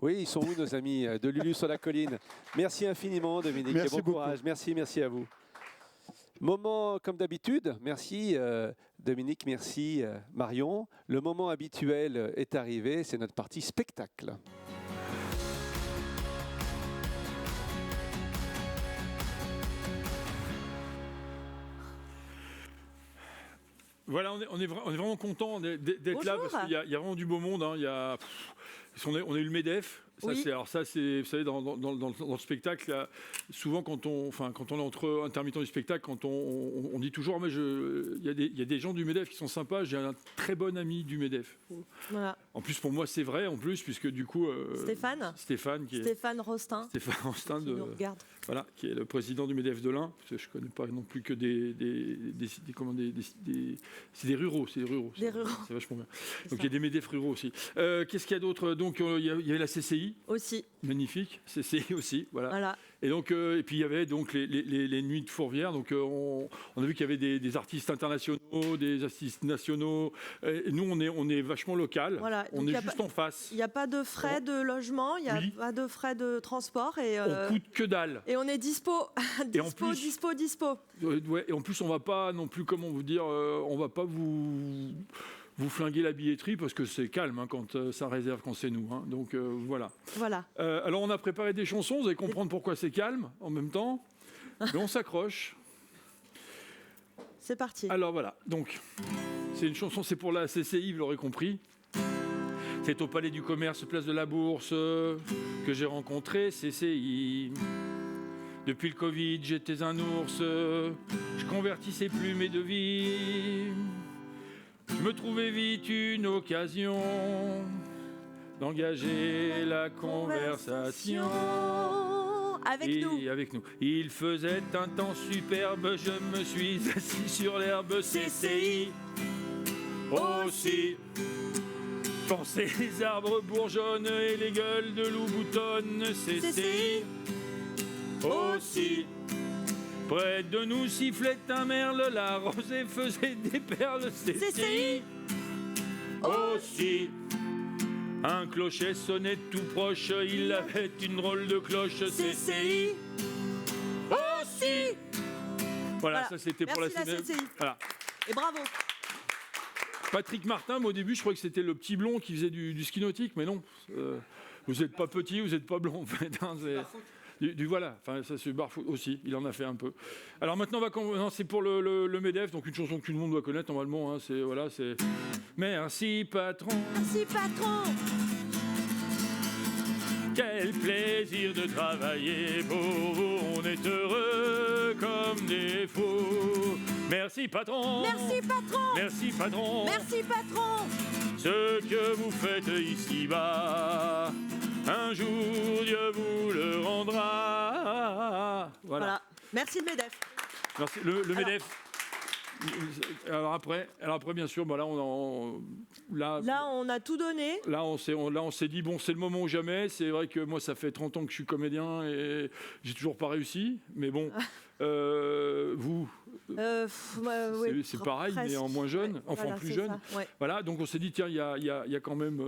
Speaker 1: oui, ils sont où nos amis de Lulu sur la colline? Merci infiniment, Dominique.
Speaker 6: Merci
Speaker 1: et bon courage. Merci à vous. Moment comme d'habitude. Merci Dominique, merci Marion. Le moment habituel est arrivé, c'est notre partie spectacle.
Speaker 8: Voilà, on est vraiment content d'être là, parce qu'il y a vraiment du beau monde. Hein. On a eu le MEDEF. Ça,
Speaker 5: oui.
Speaker 8: Vous savez, dans le spectacle, souvent quand on est entre intermittents du spectacle, quand on dit toujours, il y a des gens du MEDEF qui sont sympas. J'ai un très bon ami du MEDEF.
Speaker 9: Voilà.
Speaker 8: En plus, pour moi, c'est vrai, en plus, puisque du coup... Stéphane
Speaker 9: Rostin.
Speaker 8: Stéphane Rostin,
Speaker 9: qui nous regarde.
Speaker 8: Voilà, qui est le président du MEDEF de l'Ain. Parce que je ne connais pas non plus que c'est des ruraux. C'est vachement bien. Donc, il y a des MEDEF ruraux aussi. Qu'est-ce qu'il y a d'autre? Donc, il y avait la CCI.
Speaker 9: Aussi.
Speaker 8: Magnifique. CCI aussi, voilà. Et donc, et puis il y avait donc les nuits de Fourvière. Donc, on a vu qu'il y avait des artistes internationaux, des artistes nationaux. Et nous, on est vachement local.
Speaker 9: Voilà.
Speaker 8: On est juste en face.
Speaker 9: Il n'y a pas de frais de logement, il n'y a pas de frais de transport. Et,
Speaker 8: on coûte que dalle.
Speaker 9: Et on est dispo. dispo.
Speaker 8: Ouais, et en plus, on va pas non plus, comment vous dire, on va pas vous flinguer la billetterie parce que c'est calme quand ça réserve, quand c'est nous. Donc voilà. Alors on a préparé des chansons, vous allez comprendre pourquoi c'est calme en même temps. Mais on s'accroche.
Speaker 9: C'est parti.
Speaker 8: Alors voilà, donc c'est une chanson, c'est pour la CCI, vous l'aurez compris. C'est au Palais du Commerce, place de la Bourse, que j'ai rencontré CCI. Depuis le Covid, j'étais un ours, je convertissais plus mes devis. Je me trouvais vite une occasion d'engager la conversation. Avec nous. Il faisait un temps superbe, je me suis assis sur l'herbe. CCI aussi. Quand ces arbres bourgeonnent et les gueules de loup boutonnent. CCI aussi. Près de nous sifflait un merle, la rosée faisait des perles. CCI aussi. Un clocher sonnait tout proche, il avait une drôle de cloche. CCI aussi. Voilà, ça c'était pour la CCI. Voilà.
Speaker 9: Et bravo.
Speaker 8: Patrick Martin, moi, au début, je croyais que c'était le petit blond qui faisait du ski nautique, mais non. Vous n'êtes pas petit, vous n'êtes pas blond, en fait. Voilà, enfin, ça c'est Barfoot aussi, il en a fait un peu. Alors maintenant, c'est pour le MEDEF, donc une chanson que tout le monde doit connaître normalement. C'est Merci patron.
Speaker 9: Merci patron.
Speaker 8: Quel plaisir de travailler pour vous, on est heureux comme des fous. Merci patron.
Speaker 9: Merci patron.
Speaker 8: Merci patron.
Speaker 9: Merci patron.
Speaker 8: Ce que vous faites ici-bas, un jour Dieu vous le rendra. Voilà.
Speaker 9: Merci le MEDEF.
Speaker 8: Merci le MEDEF. Alors après, bien sûr, là on
Speaker 9: a tout donné.
Speaker 8: Là on s'est dit bon, c'est le moment ou jamais. C'est vrai que moi ça fait 30 ans que je suis comédien et j'ai toujours pas réussi. Mais bon, vous. C'est pareil, presque. Mais en moins jeune, plus jeune.
Speaker 9: Ouais.
Speaker 8: Voilà, donc on s'est dit, tiens, il y a quand même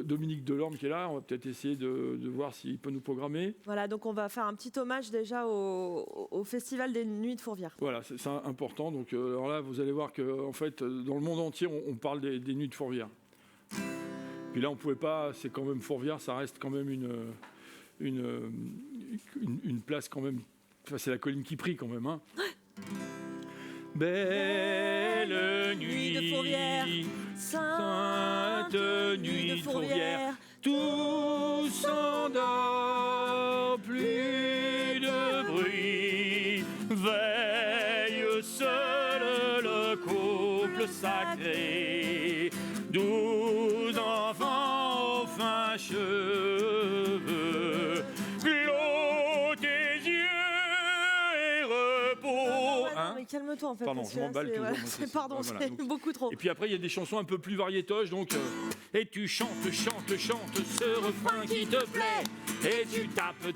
Speaker 8: Dominique Delorme qui est là, on va peut-être essayer de voir s'il peut nous programmer.
Speaker 9: Voilà, donc on va faire un petit hommage déjà au Festival des Nuits de Fourvière.
Speaker 8: Voilà, c'est important. Donc alors là, vous allez voir qu'en fait, dans le monde entier, on parle des Nuits de Fourvière. Puis là, on pouvait pas, c'est quand même Fourvière, ça reste quand même une place quand même, enfin, c'est la colline qui prie quand même, hein. Belle nuit
Speaker 9: de Fourvière,
Speaker 8: sainte nuit de Fourvière, tout s'endort, plus de bruit, veille seul le couple sacré, 12 enfants aux fins cheveux, clos tes yeux et repos.
Speaker 9: Calme-toi en fait.
Speaker 8: Pardon, je m'emballe toujours.
Speaker 9: Pardon, c'est beaucoup trop.
Speaker 8: Et puis après, il y a des chansons un peu plus variétoches, donc... Et tu chantes ce refrain qui te plaît. Et tu tapes,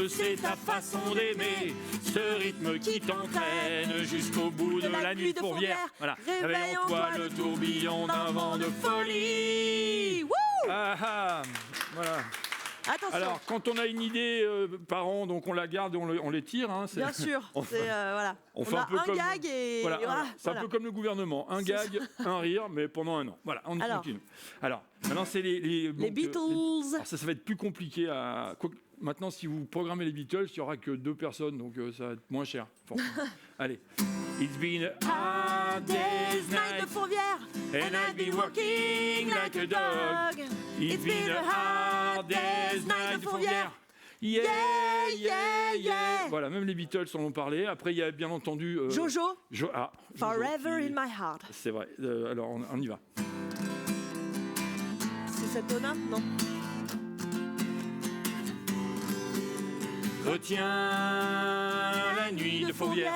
Speaker 8: c'est ta façon d'aimer. Ce rythme qui t'entraîne jusqu'au bout de la nuit de Fourvière. Voilà, réveille en toi le tourbillon d'un vent de folie. Voilà.
Speaker 9: Attention.
Speaker 8: Alors, quand on a une idée par an, donc on la garde et on les tire. Hein,
Speaker 9: bien sûr. On fait
Speaker 8: un
Speaker 9: gag et...
Speaker 8: C'est un peu comme le gouvernement. Un gag, un rire, mais pendant un an. Voilà, on continue. Alors, maintenant, c'est les
Speaker 9: Beatles.
Speaker 8: Alors ça va être plus compliqué à... Maintenant, si vous programmez les Beatles, il n'y aura que 2 personnes, donc ça va être moins cher. Allez. It's been a hard day's night
Speaker 9: de Fourvière,
Speaker 8: and I've been working like a dog. It's been a hard day's night de Fourvière. Yeah. Voilà, même les Beatles en ont parlé. Après, il y a bien entendu...
Speaker 9: Jojo.
Speaker 8: Jojo
Speaker 9: Forever in my heart.
Speaker 8: C'est vrai. Alors, on y va.
Speaker 9: Setona, non.
Speaker 8: Retiens la nuit de Fourvière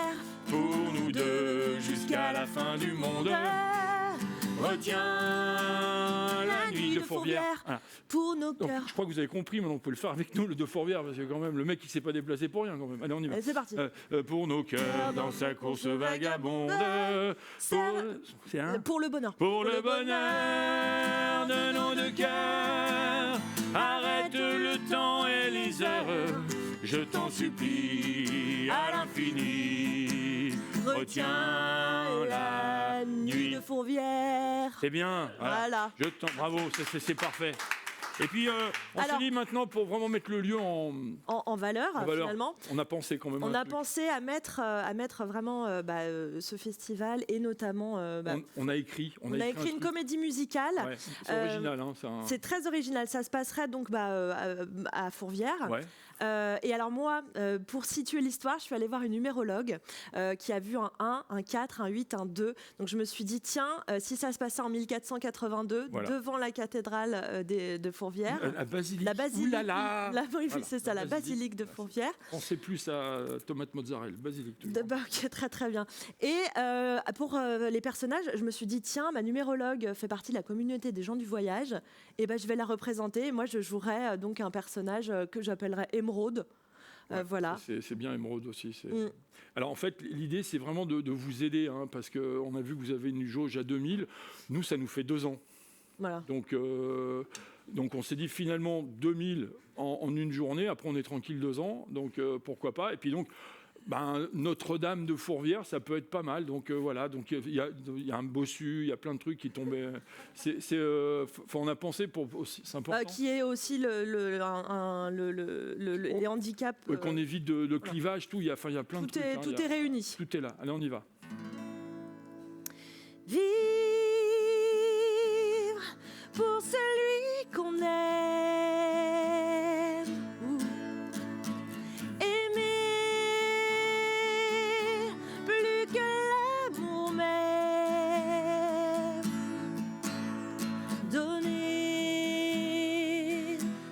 Speaker 8: pour nous deux jusqu'à la fin du monde. Retiens la nuit de Fourvière
Speaker 9: pour nos
Speaker 8: Donc,
Speaker 9: cœurs.
Speaker 8: je crois que vous avez compris, maintenant on peut le faire avec nous, le de Fourvière, parce que quand même, le mec il s'est pas déplacé pour rien quand même. Allez, on y va.
Speaker 9: Allez, c'est parti.
Speaker 8: Pour nos cœurs, dans sa course vagabonde. C'est un
Speaker 9: Pour le bonheur.
Speaker 8: Pour le bonheur de nos deux cœurs, arrête le temps et les heures, je t'en supplie à l'infini. Retiens la nuit
Speaker 9: de Fourvière.
Speaker 8: C'est bien,
Speaker 9: Voilà.
Speaker 8: Je t'en bravo, c'est parfait. Et puis, on
Speaker 9: Alors,
Speaker 8: se dit maintenant, pour vraiment mettre le lieu en
Speaker 9: valeur, finalement.
Speaker 8: On a pensé quand même.
Speaker 9: On a pensé à mettre vraiment ce festival et notamment.
Speaker 8: On a écrit.
Speaker 9: On a écrit une comédie musicale.
Speaker 8: Ouais, c'est original. Hein,
Speaker 9: c'est très original. Ça se passerait donc à Fourvière.
Speaker 8: Ouais.
Speaker 9: Et alors moi, pour situer l'histoire, je suis allée voir une numérologue qui a vu un 1, un 4, un 8, un 2. Donc je me suis dit, tiens, si ça se passait en 1482, voilà, devant la cathédrale de Fourvière.
Speaker 8: La basilique.
Speaker 9: La basilique.
Speaker 8: Oulala.
Speaker 9: Oui, c'est ça, la basilique de Fourvière.
Speaker 8: On sait plus à tomate mozzarella, basilique.
Speaker 9: Ok, très très bien. Et pour les personnages, je me suis dit, tiens, ma numérologue fait partie de la communauté des gens du voyage. Et je vais la représenter. Moi, je jouerai donc un personnage que j'appellerai Émeraude. Voilà.
Speaker 8: C'est bien Émeraude aussi. Alors en fait, l'idée, c'est vraiment de vous aider, hein, parce qu'on a vu que vous avez une jauge à 2000. Nous, ça nous fait 2 ans.
Speaker 9: Voilà.
Speaker 8: Donc on s'est dit finalement 2000 en une journée. Après, on est tranquille 2 ans. Donc pourquoi pas. Et puis donc, Notre-Dame de Fourvière, ça peut être pas mal. Donc voilà. Donc il y a un bossu, il y a plein de trucs qui tombaient. On a pensé pour aussi. C'est important.
Speaker 9: Qui est aussi les handicaps.
Speaker 8: Qu'on évite le clivage, tout. Il y a plein de trucs.
Speaker 9: Tout est réuni.
Speaker 8: Tout est là. Allez, on y va.
Speaker 9: Vivre pour celui qu'on aime. Aimer plus que l'amour même. Donner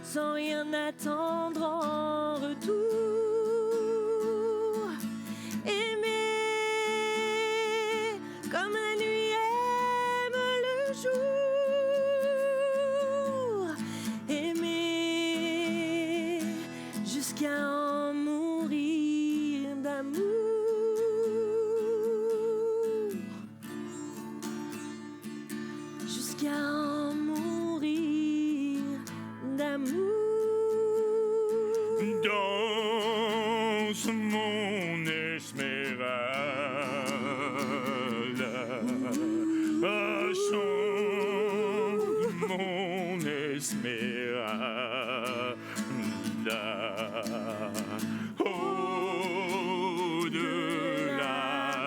Speaker 9: sans rien attendre en retour. Aimer comme la nuit aime le jour. Aimer jusqu'à en mourir d'amour. Jusqu'à en mourir d'amour.
Speaker 8: Danse mon Esmeralda, chante mon Esmeralda, au-delà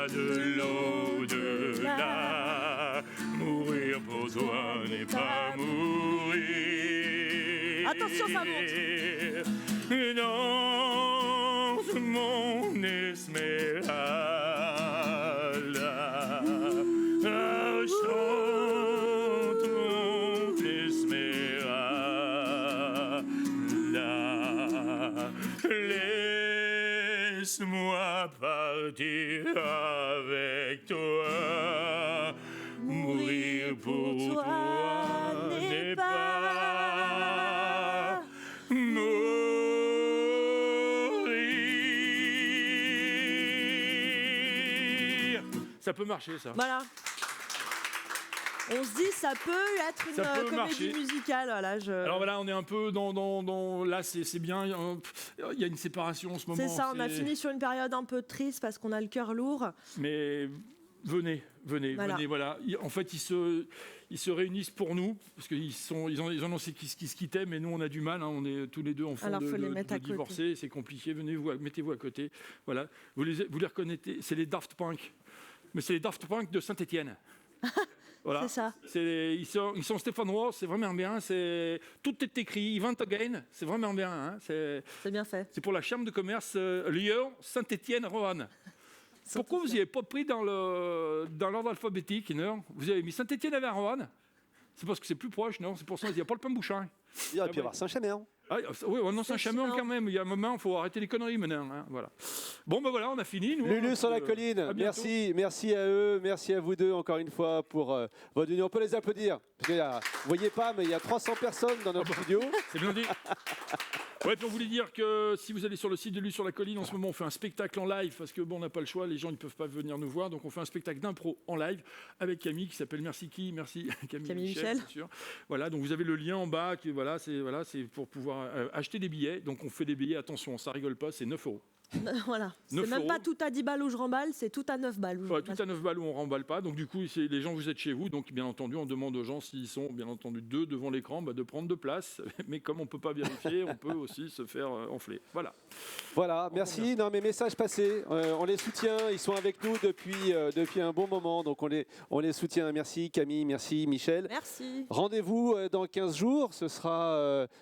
Speaker 8: de l'au-delà, mourir pour toi n'est pas mourir.
Speaker 9: Attention, ça monte.
Speaker 8: Danse mon Esmeralda, chante mon Esmeralda, laisse-moi partir avec toi, mourir pour toi n'est pas mourir. Ça peut marcher, ça.
Speaker 9: Voilà. On se dit, ça peut être une comédie
Speaker 8: marcher.
Speaker 9: musicale. Voilà,
Speaker 8: Alors voilà, on est un peu dans là, c'est bien. Il y a une séparation en ce moment.
Speaker 9: C'est ça, on a fini sur une période un peu triste parce qu'on a le cœur lourd.
Speaker 8: Mais venez, voilà. En fait, ils se réunissent pour nous parce qu'ils en ont qui se quittaient, mais nous on a du mal. Hein, on est tous les deux enfants de divorcer, c'est compliqué. Venez, mettez-vous à côté. Voilà, vous les reconnaissez. C'est les Daft Punk, mais c'est les Daft Punk de Saint-Étienne. Voilà.
Speaker 9: C'est ça.
Speaker 8: Ils sont stéphanois, c'est vraiment bien. Tout est écrit, Event Again, c'est vraiment bien. Hein,
Speaker 9: c'est bien fait.
Speaker 8: C'est pour la Chambre de commerce Lyon, Saint-Étienne, Roanne. Pourquoi vous n'y avez pas pris dans l'ordre alphabétique, non? Vous avez mis Saint-Étienne avant Roanne? C'est parce que c'est plus proche, non? C'est pour ça qu'il n'y a pas le pain bouchard.
Speaker 1: Il aurait pu y avoir Saint-Chamond.
Speaker 8: Ah, oui, non, Saint-Chamond quand même. Il y a un moment, il faut arrêter les conneries maintenant. Hein, voilà. Bon, ben voilà, on a fini. Nous,
Speaker 1: Lulu sur la colline, merci à eux, merci à vous deux encore une fois pour votre union. On peut les applaudir. Parce que, vous voyez pas, mais il y a 300 personnes dans notre studio.
Speaker 8: C'est bien dit. Ouais, puis on voulait dire que si vous allez sur le site de Lulu sur la colline, en ce moment, on fait un spectacle en live parce que bon, on n'a pas le choix, les gens ne peuvent pas venir nous voir, donc on fait un spectacle d'impro en live avec Camille qui s'appelle Merci Camille Michel. Bien sûr. Voilà, donc vous avez le lien en bas. C'est pour pouvoir acheter des billets. Donc on fait des billets. Attention, ça rigole pas, c'est 9 €.
Speaker 9: Voilà. C'est même pas tout à 10 balles où je remballe, c'est tout à 9 balles.
Speaker 8: Ouais, tout à 9 balles où on remballe pas. Donc du coup, les gens, vous êtes chez vous. Donc bien entendu, on demande aux gens s'ils sont bien entendu deux devant l'écran, de prendre 2 places. Mais comme on peut pas vérifier, on peut aussi se faire enfler. Voilà.
Speaker 1: Voilà, merci. Non, mais message passé. On les soutient. Ils sont avec nous depuis un bon moment. Donc on les soutient. Merci Camille, merci Michel.
Speaker 9: Merci.
Speaker 1: Rendez-vous dans 15 jours.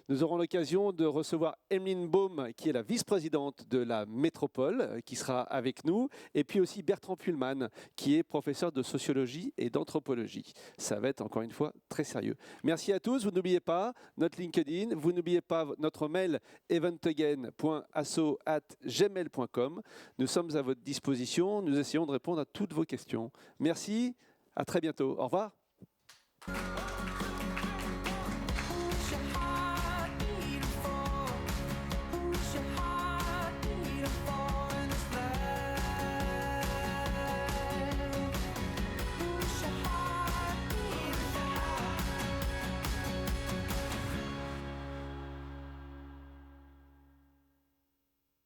Speaker 1: Nous aurons l'occasion de recevoir Emeline Baum, qui est la vice-présidente de la Métropole, qui sera avec nous. Et puis aussi Bertrand Pullman, qui est professeur de sociologie et d'anthropologie. Ça va être encore une fois très sérieux. Merci à tous. Vous n'oubliez pas notre LinkedIn. Vous n'oubliez pas notre mail eventagain.asso@gmail.com. Nous sommes à votre disposition. Nous essayons de répondre à toutes vos questions. Merci. À très bientôt. Au revoir.